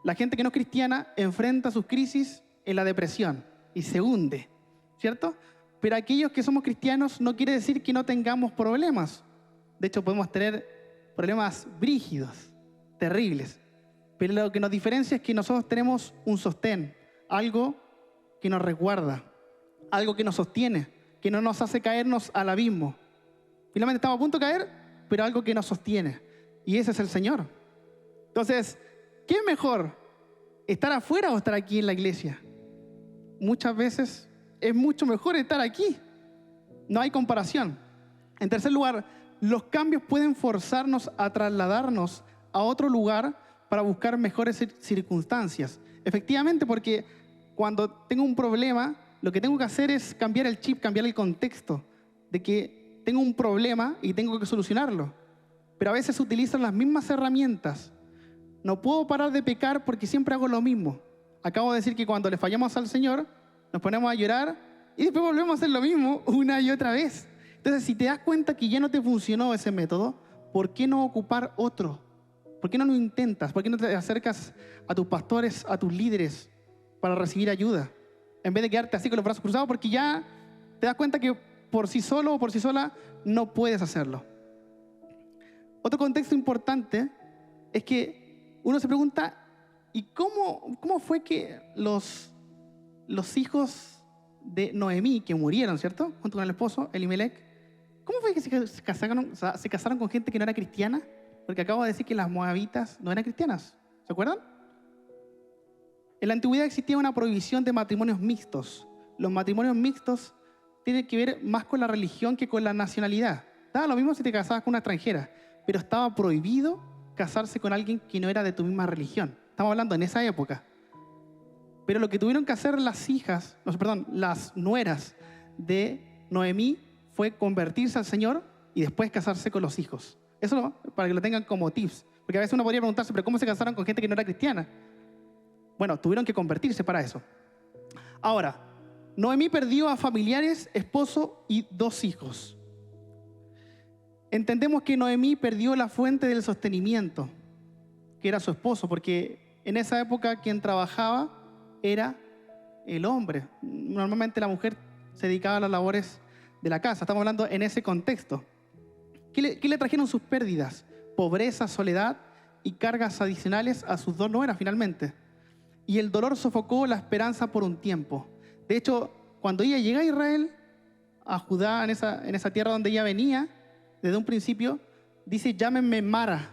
S2: La gente que no es cristiana enfrenta sus crisis en la depresión y se hunde, ¿cierto? Pero aquellos que somos cristianos no quiere decir que no tengamos problemas. De hecho, podemos tener problemas brígidos, terribles. Pero lo que nos diferencia es que nosotros tenemos un sostén, algo que nos resguarda, algo que nos sostiene, que no nos hace caernos al abismo. Finalmente estamos a punto de caer, pero algo que nos sostiene. Y ese es el Señor. Entonces, ¿qué es mejor? ¿Estar afuera o estar aquí en la iglesia? Muchas veces es mucho mejor estar aquí. No hay comparación. En tercer lugar, los cambios pueden forzarnos a trasladarnos a otro lugar para buscar mejores circunstancias. Efectivamente, porque cuando tengo un problema, lo que tengo que hacer es cambiar el chip, cambiar el contexto de que tengo un problema y tengo que solucionarlo. Pero a veces utilizan las mismas herramientas. No puedo parar de pecar porque siempre hago lo mismo. Acabo de decir que cuando le fallamos al Señor, nos ponemos a llorar y después volvemos a hacer lo mismo una y otra vez. Entonces, si te das cuenta que ya no te funcionó ese método, ¿por qué no ocupar otro? ¿Por qué no lo intentas? ¿Por qué no te acercas a tus pastores, a tus líderes para recibir ayuda? En vez de quedarte así con los brazos cruzados, porque ya te das cuenta que por sí solo o por sí sola no puedes hacerlo. Otro contexto importante es que uno se pregunta, ¿y cómo fue que los hijos de Noemí, que murieron, ¿cierto? Junto con el esposo, Elimelech, ¿cómo fue que se casaron con gente que no era cristiana? Porque acabo de decir que las moabitas no eran cristianas. ¿Se acuerdan? En la antigüedad existía una prohibición de matrimonios mixtos. Los matrimonios mixtos tienen que ver más con la religión que con la nacionalidad. Daba lo mismo si te casabas con una extranjera, pero estaba prohibido casarse con alguien que no era de tu misma religión. Estamos hablando en esa época. Pero lo que tuvieron que hacer las nueras de Noemí fue convertirse al Señor y después casarse con los hijos. Eso para que lo tengan como tips. Porque a veces uno podría preguntarse, ¿pero cómo se casaron con gente que no era cristiana? Bueno, tuvieron que convertirse para eso. Ahora, Noemí perdió a familiares, esposo y 2 hijos. Entendemos que Noemí perdió la fuente del sostenimiento, que era su esposo, porque en esa época quien trabajaba era el hombre. Normalmente la mujer se dedicaba a las labores de la casa. Estamos hablando en ese contexto. ¿Qué le trajeron sus pérdidas? Pobreza, soledad y cargas adicionales a sus 2 nueras finalmente. Y el dolor sofocó la esperanza por un tiempo. De hecho, cuando ella llega a Israel, a Judá, en esa tierra donde ella venía, desde un principio, dice, llámenme Mara,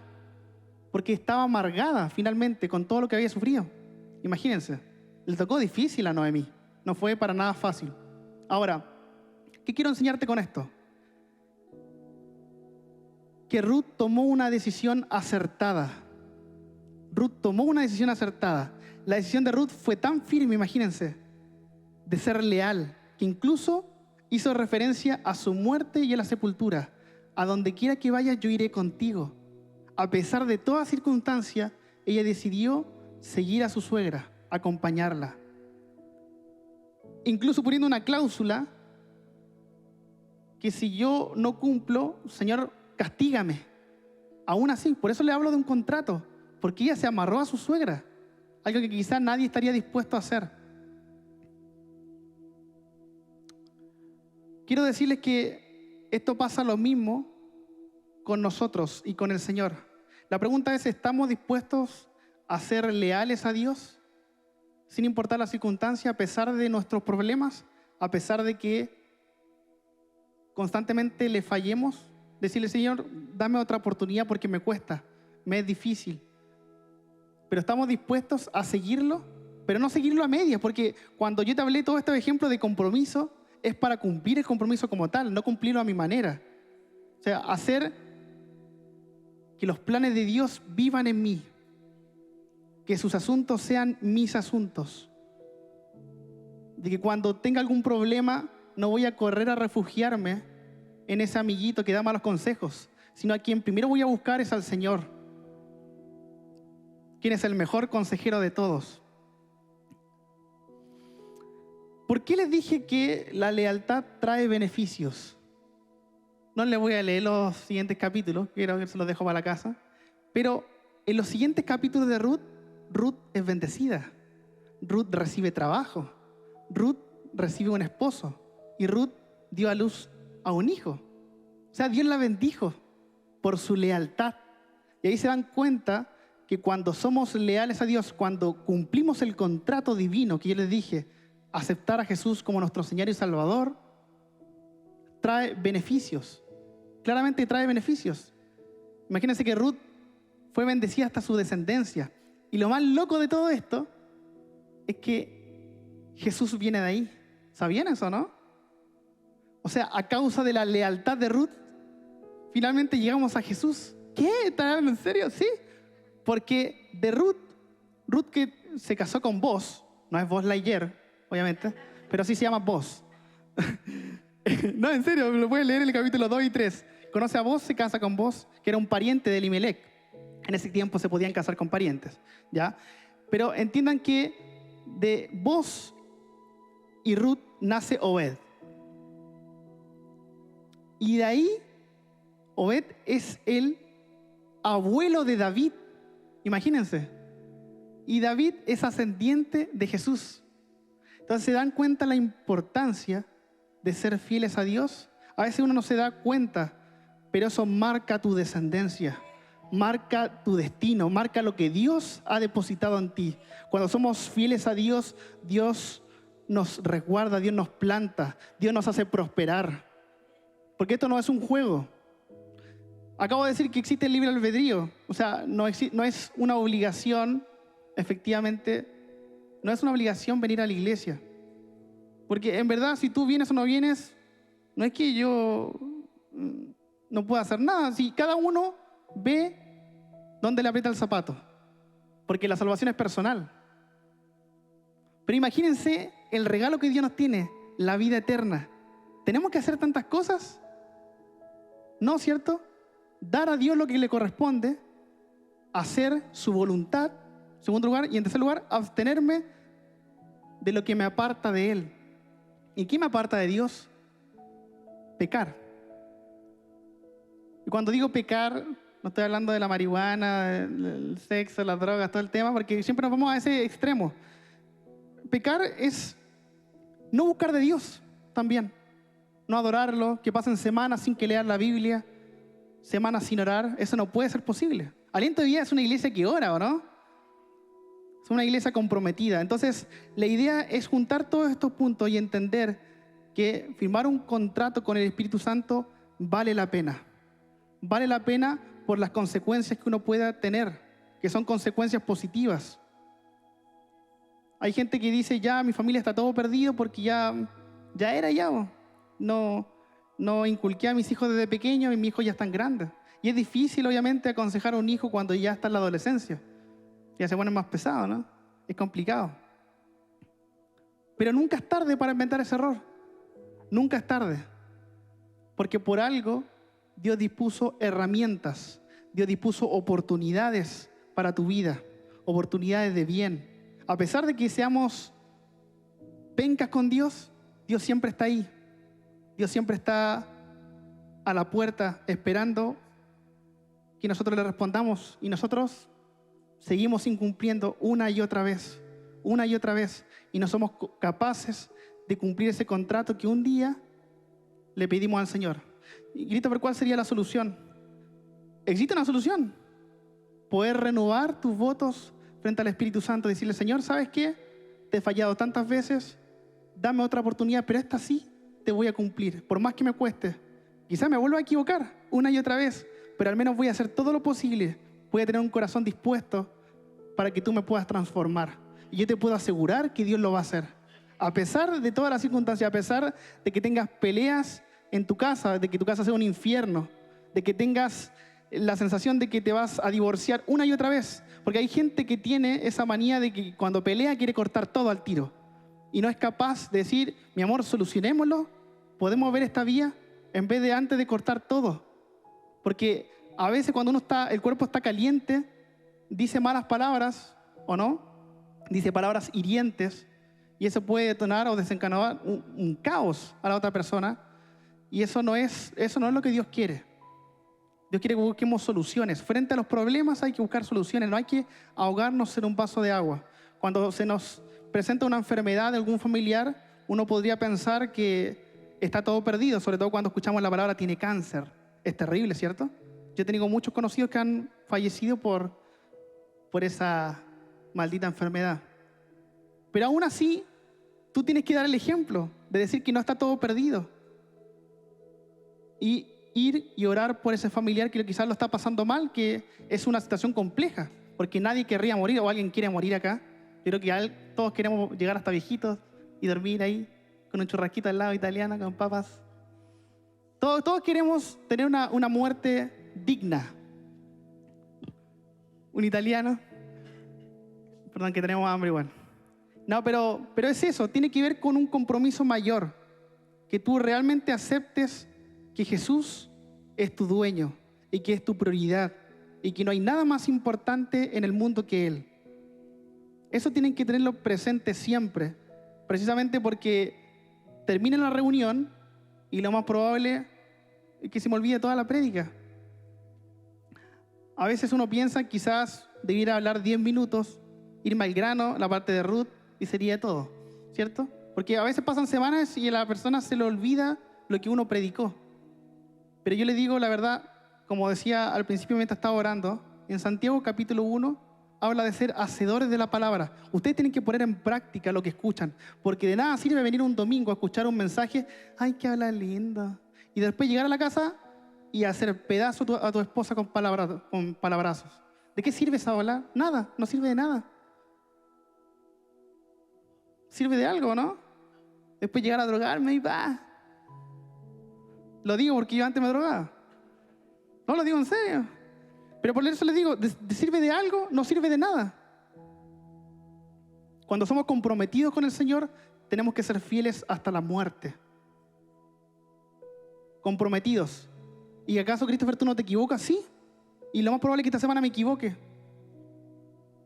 S2: porque estaba amargada finalmente con todo lo que había sufrido. Imagínense. Le tocó difícil a Noemí. No fue para nada fácil. Ahora, ¿qué quiero enseñarte con esto? Que Ruth tomó una decisión acertada. Ruth tomó una decisión acertada. La decisión de Ruth fue tan firme, imagínense, de ser leal, que incluso hizo referencia a su muerte y a la sepultura. A donde quiera que vayas, yo iré contigo. A pesar de toda circunstancia, ella decidió seguir a su suegra, acompañarla. Incluso poniendo una cláusula que si yo no cumplo, Señor, castígame. Aún así, por eso le hablo de un contrato, porque ella se amarró a su suegra, algo que quizás nadie estaría dispuesto a hacer. Quiero decirles que esto pasa lo mismo con nosotros y con el Señor. La pregunta es, ¿estamos dispuestos a ser leales a Dios? Sin importar la circunstancia, a pesar de nuestros problemas, a pesar de que constantemente le fallemos, decirle, Señor, dame otra oportunidad porque me cuesta, me es difícil. Pero estamos dispuestos a seguirlo, pero no seguirlo a medias, porque cuando yo te hablé todo este ejemplo de compromiso, es para cumplir el compromiso como tal, no cumplirlo a mi manera. O sea, hacer que los planes de Dios vivan en mí, que sus asuntos sean mis asuntos. De que cuando tenga algún problema no voy a correr a refugiarme en ese amiguito que da malos consejos, sino a quien primero voy a buscar es al Señor, quien es el mejor consejero de todos. ¿Por qué les dije que la lealtad trae beneficios? No les voy a leer los siguientes capítulos, quiero que se los dejo para la casa, pero en los siguientes capítulos de Ruth, Ruth es bendecida, Ruth recibe trabajo, Ruth recibe un esposo y Ruth dio a luz a un hijo. O sea, Dios la bendijo por su lealtad. Y ahí se dan cuenta que cuando somos leales a Dios, cuando cumplimos el contrato divino que yo les dije, aceptar a Jesús como nuestro Señor y Salvador, trae beneficios. Claramente trae beneficios. Imagínense que Ruth fue bendecida hasta su descendencia. Y lo más loco de todo esto es que Jesús viene de ahí. ¿Sabían eso, no? O sea, a causa de la lealtad de Ruth, finalmente llegamos a Jesús. ¿Qué? ¿Están hablando en serio? Sí. Porque de Ruth que se casó con Boaz, no es Buzz Lightyear, obviamente, pero sí se llama Boaz. No, en serio, lo pueden leer en el capítulo 2 y 3. Conoce a Boaz, se casa con Boaz, que era un pariente de Elimelech. En ese tiempo se podían casar con parientes, ¿ya? Pero entiendan que de Boaz y Ruth nace Obed. Y de ahí, Obed es el abuelo de David. Imagínense. Y David es ascendiente de Jesús. Entonces se dan cuenta la importancia de ser fieles a Dios. A veces uno no se da cuenta, pero eso marca tu descendencia, marca tu destino, marca lo que Dios ha depositado en ti. Cuando somos fieles a Dios, Dios nos resguarda, Dios nos planta, Dios nos hace prosperar. Porque esto no es un juego. Acabo de decir que existe el libre albedrío. O sea, no es una obligación, efectivamente, no es una obligación venir a la iglesia. Porque en verdad, si tú vienes o no vienes, no es que yo no pueda hacer nada. Si cada uno ve dónde le aprieta el zapato. Porque la salvación es personal. Pero imagínense el regalo que Dios nos tiene, la vida eterna. ¿Tenemos que hacer tantas cosas? No, ¿cierto? Dar a Dios lo que le corresponde, hacer su voluntad, en segundo lugar, y en tercer lugar, abstenerme de lo que me aparta de Él. ¿Y qué me aparta de Dios? Pecar. Y cuando digo pecar, no estoy hablando de la marihuana, el sexo, las drogas, todo el tema, porque siempre nos vamos a ese extremo. Pecar es no buscar de Dios también. No adorarlo, que pasen semanas sin que lean la Biblia, semanas sin orar. Eso no puede ser posible. Aliento de Vida es una iglesia que ora, ¿o no? Es una iglesia comprometida. Entonces, la idea es juntar todos estos puntos y entender que firmar un contrato con el Espíritu Santo vale la pena. Vale la pena por las consecuencias que uno pueda tener, que son consecuencias positivas. Hay gente que dice, ya, mi familia está todo perdido porque ya era ya. No inculqué a mis hijos desde pequeños y mis hijos ya están grandes. Y es difícil, obviamente, aconsejar a un hijo cuando ya está en la adolescencia. Ya se pone más pesado, ¿no? Es complicado. Pero nunca es tarde para inventar ese error. Nunca es tarde. Porque por algo Dios dispuso herramientas. Dios dispuso oportunidades para tu vida. Oportunidades de bien. A pesar de que seamos pencas con Dios, Dios siempre está ahí. Dios siempre está a la puerta esperando que nosotros le respondamos. Y nosotros seguimos incumpliendo una y otra vez. Y no somos capaces de cumplir ese contrato que un día le pedimos al Señor. Y Christopher, ¿cuál sería la solución? Existe una solución. Poder renovar tus votos frente al Espíritu Santo. Decirle, Señor, ¿sabes qué? Te he fallado tantas veces. Dame otra oportunidad, pero esta sí te voy a cumplir. Por más que me cueste. Quizás me vuelva a equivocar una y otra vez, pero al menos voy a hacer todo lo posible. Voy a tener un corazón dispuesto para que tú me puedas transformar. Y yo te puedo asegurar que Dios lo va a hacer. A pesar de todas las circunstancias, a pesar de que tengas peleas en tu casa, de que tu casa sea un infierno, de que tengas la sensación de que te vas a divorciar una y otra vez. Porque hay gente que tiene esa manía de que cuando pelea quiere cortar todo al tiro. Y no es capaz de decir, mi amor, solucionémoslo, podemos ver esta vía, en vez de antes de cortar todo. Porque a veces cuando el cuerpo está caliente, dice malas palabras, ¿o no? Dice palabras hirientes, y eso puede detonar o desencadenar un caos a la otra persona. Y eso no es lo que Dios quiere. Dios quiere que busquemos soluciones. Frente a los problemas hay que buscar soluciones. No hay que ahogarnos en un vaso de agua. Cuando se nos presenta una enfermedad de algún familiar, uno podría pensar que está todo perdido, sobre todo cuando escuchamos la palabra tiene cáncer. Es terrible, ¿cierto? Yo he tenido muchos conocidos que han fallecido por esa maldita enfermedad. Pero aún así, tú tienes que dar el ejemplo de decir que no está todo perdido. Y ir y orar por ese familiar que quizás lo está pasando mal, que es una situación compleja, porque nadie querría morir o alguien quiere morir acá. Yo creo que todos queremos llegar hasta viejitos y dormir ahí con un churrasquito al lado italiano, con papas. Todos queremos tener una muerte digna. Un italiano. Perdón, que tenemos hambre igual. No, pero es eso, tiene que ver con un compromiso mayor. Que tú realmente aceptes que Jesús es tu dueño y que es tu prioridad y que no hay nada más importante en el mundo que Él. Eso tienen que tenerlo presente siempre, precisamente porque termina la reunión y lo más probable es que se me olvide toda la prédica. A veces uno piensa quizás debiera hablar 10 minutos, irme al grano, la parte de Ruth, y sería todo, ¿cierto? Porque a veces pasan semanas y a la persona se le olvida lo que uno predicó. Pero yo le digo la verdad, como decía al principio mientras estaba orando, en Santiago capítulo 1 habla de ser hacedores de la palabra. Ustedes tienen que poner en práctica lo que escuchan, porque de nada sirve venir un domingo a escuchar un mensaje, ¡ay, qué habla lindo! Y después llegar a la casa y hacer pedazo a tu esposa con palabrazos. ¿De qué sirve esa ola? Nada, no sirve de nada. Sirve de algo, ¿no? Después llegar a drogarme y va. Lo digo porque yo antes me drogaba. No, lo digo en serio. Pero por eso les digo, ¿sirve de algo? No sirve de nada. Cuando somos comprometidos con el Señor, tenemos que ser fieles hasta la muerte. Comprometidos. ¿Y acaso, Christopher, tú no te equivocas? Sí. Y lo más probable es que esta semana me equivoque.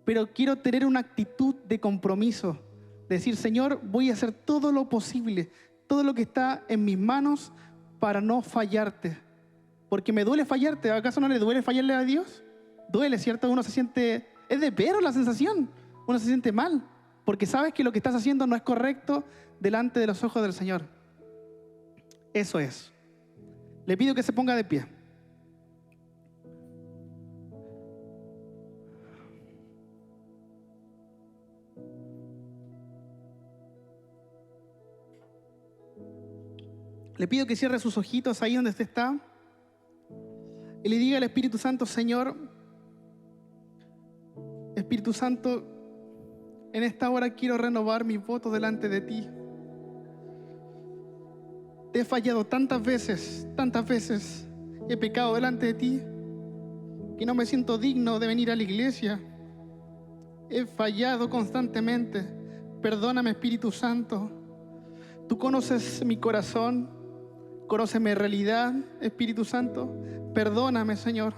S2: Pero quiero tener una actitud de compromiso. Decir, Señor, voy a hacer todo lo posible, todo lo que está en mis manos para no fallarte. Porque me duele fallarte. ¿Acaso no le duele fallarle a Dios? Duele, ¿cierto? Uno se siente... Es de perro la sensación. Uno se siente mal. Porque sabes que lo que estás haciendo no es correcto delante de los ojos del Señor. Eso es. Le pido que se ponga de pie. Le pido que cierre sus ojitos ahí donde usted está y le diga al Espíritu Santo, Señor, Espíritu Santo, en esta hora quiero renovar mi voto delante de ti. Te he fallado tantas veces, he pecado delante de ti, que no me siento digno de venir a la iglesia. He fallado constantemente. Perdóname, Espíritu Santo. Tú conoces mi corazón, conoces mi realidad, Espíritu Santo. Perdóname, Señor.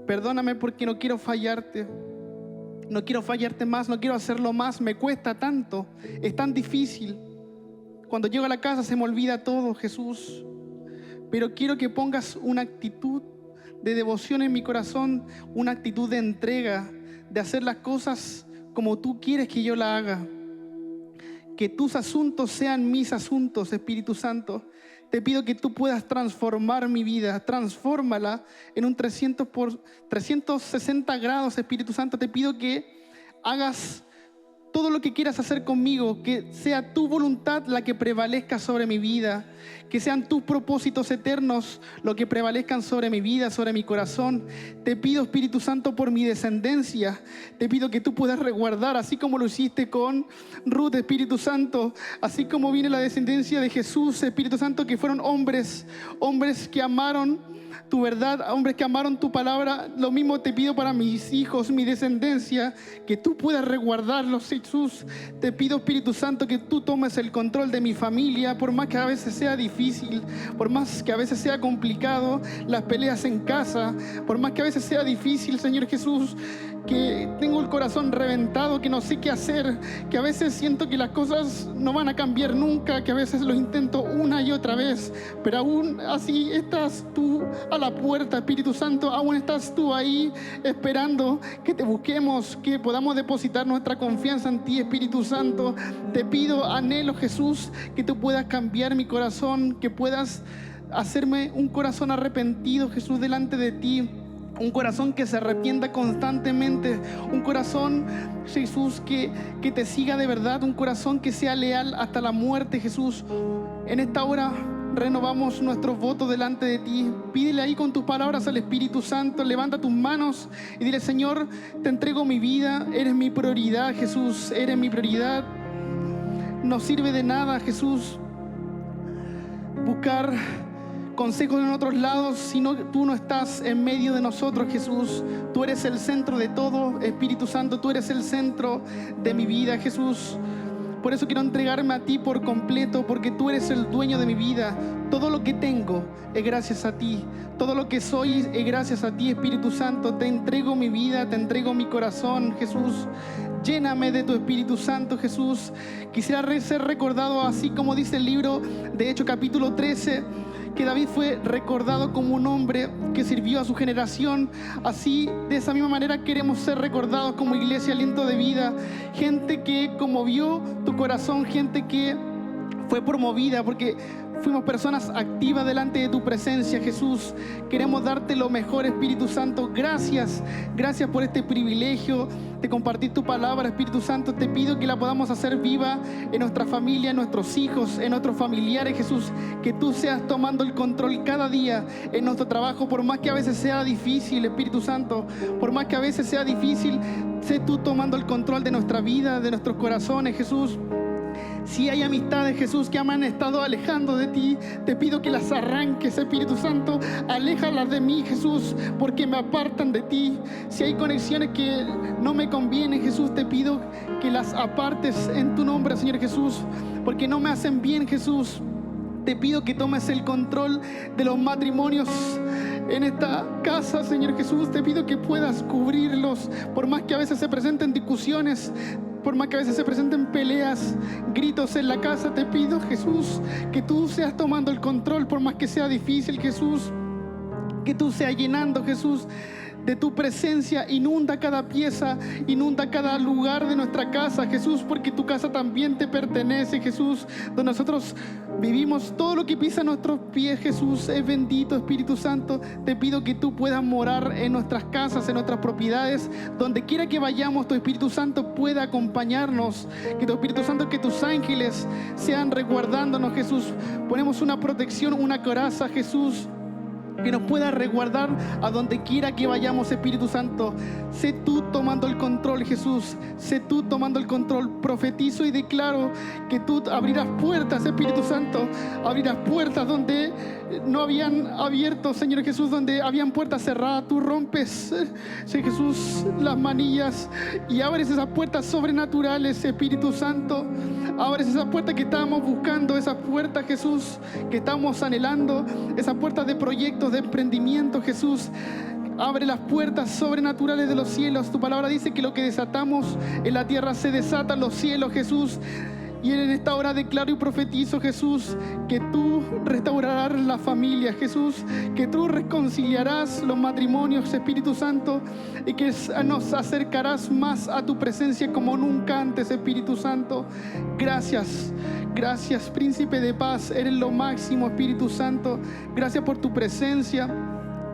S2: Perdóname porque no quiero fallarte. No quiero fallarte más, no quiero hacerlo más. Me cuesta tanto, es tan difícil. Cuando llego a la casa se me olvida todo, Jesús. Pero quiero que pongas una actitud de devoción en mi corazón, una actitud de entrega, de hacer las cosas como tú quieres que yo la haga. Que tus asuntos sean mis asuntos, Espíritu Santo. Te pido que tú puedas transformar mi vida, transfórmala en un 360 grados, Espíritu Santo. Te pido que hagas todo lo que quieras hacer conmigo, que sea tu voluntad la que prevalezca sobre mi vida, que sean tus propósitos eternos lo que prevalezcan sobre mi vida, sobre mi corazón. Te pido, Espíritu Santo, por mi descendencia, te pido que tú puedas resguardar, así como lo hiciste con Ruth, Espíritu Santo, así como viene la descendencia de Jesús, Espíritu Santo, que fueron hombres que amaron tu verdad, hombres que amaron tu palabra. Lo mismo te pido para mis hijos, mi descendencia, que tú puedas resguardarlos, Jesús. Te pido, Espíritu Santo, que tú tomes el control de mi familia, por más que a veces sea difícil, por más que a veces sea complicado, las peleas en casa, por más que a veces sea difícil, Señor Jesús, que tengo el corazón reventado, que no sé qué hacer, que a veces siento que las cosas no van a cambiar nunca, que a veces lo intento una y otra vez, pero aún así estás tú a la puerta, Espíritu Santo, aún estás tú ahí esperando que te busquemos, que podamos depositar nuestra confianza en ti, Espíritu Santo. Te pido, anhelo, Jesús, que tú puedas cambiar mi corazón, que puedas hacerme un corazón arrepentido, Jesús, delante de ti. Un corazón que se arrepienta constantemente, un corazón, Jesús, que te siga de verdad, un corazón que sea leal hasta la muerte, Jesús. En esta hora renovamos nuestros votos delante de ti. Pídele ahí con tus palabras al Espíritu Santo, levanta tus manos y dile: Señor, te entrego mi vida, eres mi prioridad, Jesús, eres mi prioridad. No sirve de nada, Jesús, buscar consejos en otros lados si tú no estás en medio de nosotros, Jesús. Tú eres el centro de todo, Espíritu Santo. Tú eres el centro de mi vida, Jesús. Por eso quiero entregarme a ti por completo, porque tú eres el dueño de mi vida. Todo lo que tengo es gracias a ti. Todo lo que soy es gracias a ti, Espíritu Santo. Te entrego mi vida, te entrego mi corazón, Jesús. Lléname de tu Espíritu Santo, Jesús. Quisiera ser recordado así como dice el libro de Hechos capítulo 13, que David fue recordado como un hombre que sirvió a su generación. Así, de esa misma manera, queremos ser recordados como Iglesia Aliento de Vida. Gente que conmovió tu corazón, gente que fue promovida porque fuimos personas activas delante de tu presencia, Jesús. Queremos darte lo mejor, Espíritu Santo. Gracias por este privilegio de compartir tu palabra, Espíritu Santo. Te pido que la podamos hacer viva en nuestra familia, en nuestros hijos, en nuestros familiares, Jesús. Que tú seas tomando el control cada día en nuestro trabajo, por más que a veces sea difícil, Espíritu Santo. Por más que a veces sea difícil, sé tú tomando el control de nuestra vida, de nuestros corazones, Jesús. Si hay amistades, Jesús, que me han estado alejando de ti, te pido que las arranques, Espíritu Santo. Aléjalas de mí, Jesús, porque me apartan de ti. Si hay conexiones que no me convienen, Jesús, te pido que las apartes en tu nombre, Señor Jesús, porque no me hacen bien, Jesús. Te pido que tomes el control de los matrimonios en esta casa, Señor Jesús. Te pido que puedas cubrirlos, por más que a veces se presenten discusiones, por más que a veces se presenten peleas, gritos en la casa. Te pido, Jesús, que tú seas tomando el control, por más que sea difícil, Jesús. Que tú seas llenando, Jesús, de tu presencia. Inunda cada pieza, inunda cada lugar de nuestra casa, Jesús, porque tu casa también te pertenece, Jesús. Donde nosotros vivimos, todo lo que pisa nuestros pies, Jesús, es bendito, Espíritu Santo. Te pido que tú puedas morar en nuestras casas, en nuestras propiedades. Donde quiera que vayamos, tu Espíritu Santo pueda acompañarnos. Que tu Espíritu Santo, que tus ángeles sean resguardándonos, Jesús. Ponemos una protección, una coraza, Jesús, que nos puedas resguardar a donde quiera que vayamos, Espíritu Santo. Sé tú tomando el control, Jesús. Sé tú tomando el control. Profetizo y declaro que tú abrirás puertas, Espíritu Santo. Abrirás puertas donde no habían abierto, Señor Jesús, donde habían puertas cerradas. Tú rompes, Señor Jesús, las manillas y abres esas puertas sobrenaturales, Espíritu Santo. Abres esas puertas que estábamos buscando, esas puertas, Jesús, que estamos anhelando, esas puertas de proyectos, de emprendimiento, Jesús. Abre las puertas sobrenaturales de los cielos. Tu palabra dice que lo que desatamos en la tierra se desata en los cielos, Jesús. Y en esta hora declaro y profetizo, Jesús, que tú restaurarás la familia, Jesús, que tú reconciliarás los matrimonios, Espíritu Santo, y que nos acercarás más a tu presencia como nunca antes, Espíritu Santo. Gracias, gracias, Príncipe de Paz, eres lo máximo, Espíritu Santo. Gracias por tu presencia.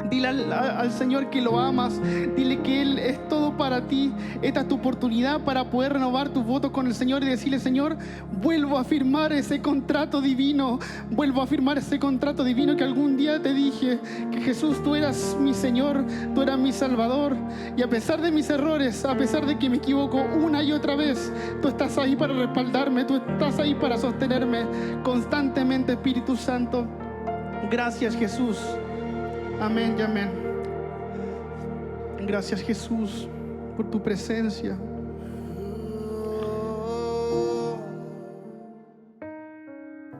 S2: Dile al Señor que lo amas. Dile que Él es todo para ti. Esta es tu oportunidad para poder renovar tus votos con el Señor y decirle: Señor, vuelvo a firmar ese contrato divino. Vuelvo a firmar ese contrato divino que algún día te dije, que Jesús, tú eras mi Señor, tú eras mi Salvador. Y a pesar de mis errores, a pesar de que me equivoco una y otra vez, tú estás ahí para respaldarme, tú estás ahí para sostenerme constantemente, Espíritu Santo. Gracias, Jesús. Amén y amén. Gracias, Jesús, por tu presencia.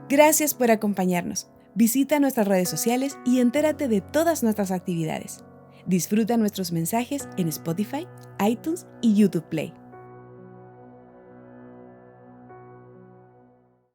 S1: Gracias por acompañarnos. Visita nuestras redes sociales y entérate de todas nuestras actividades. Disfruta nuestros mensajes en Spotify, iTunes y YouTube Play.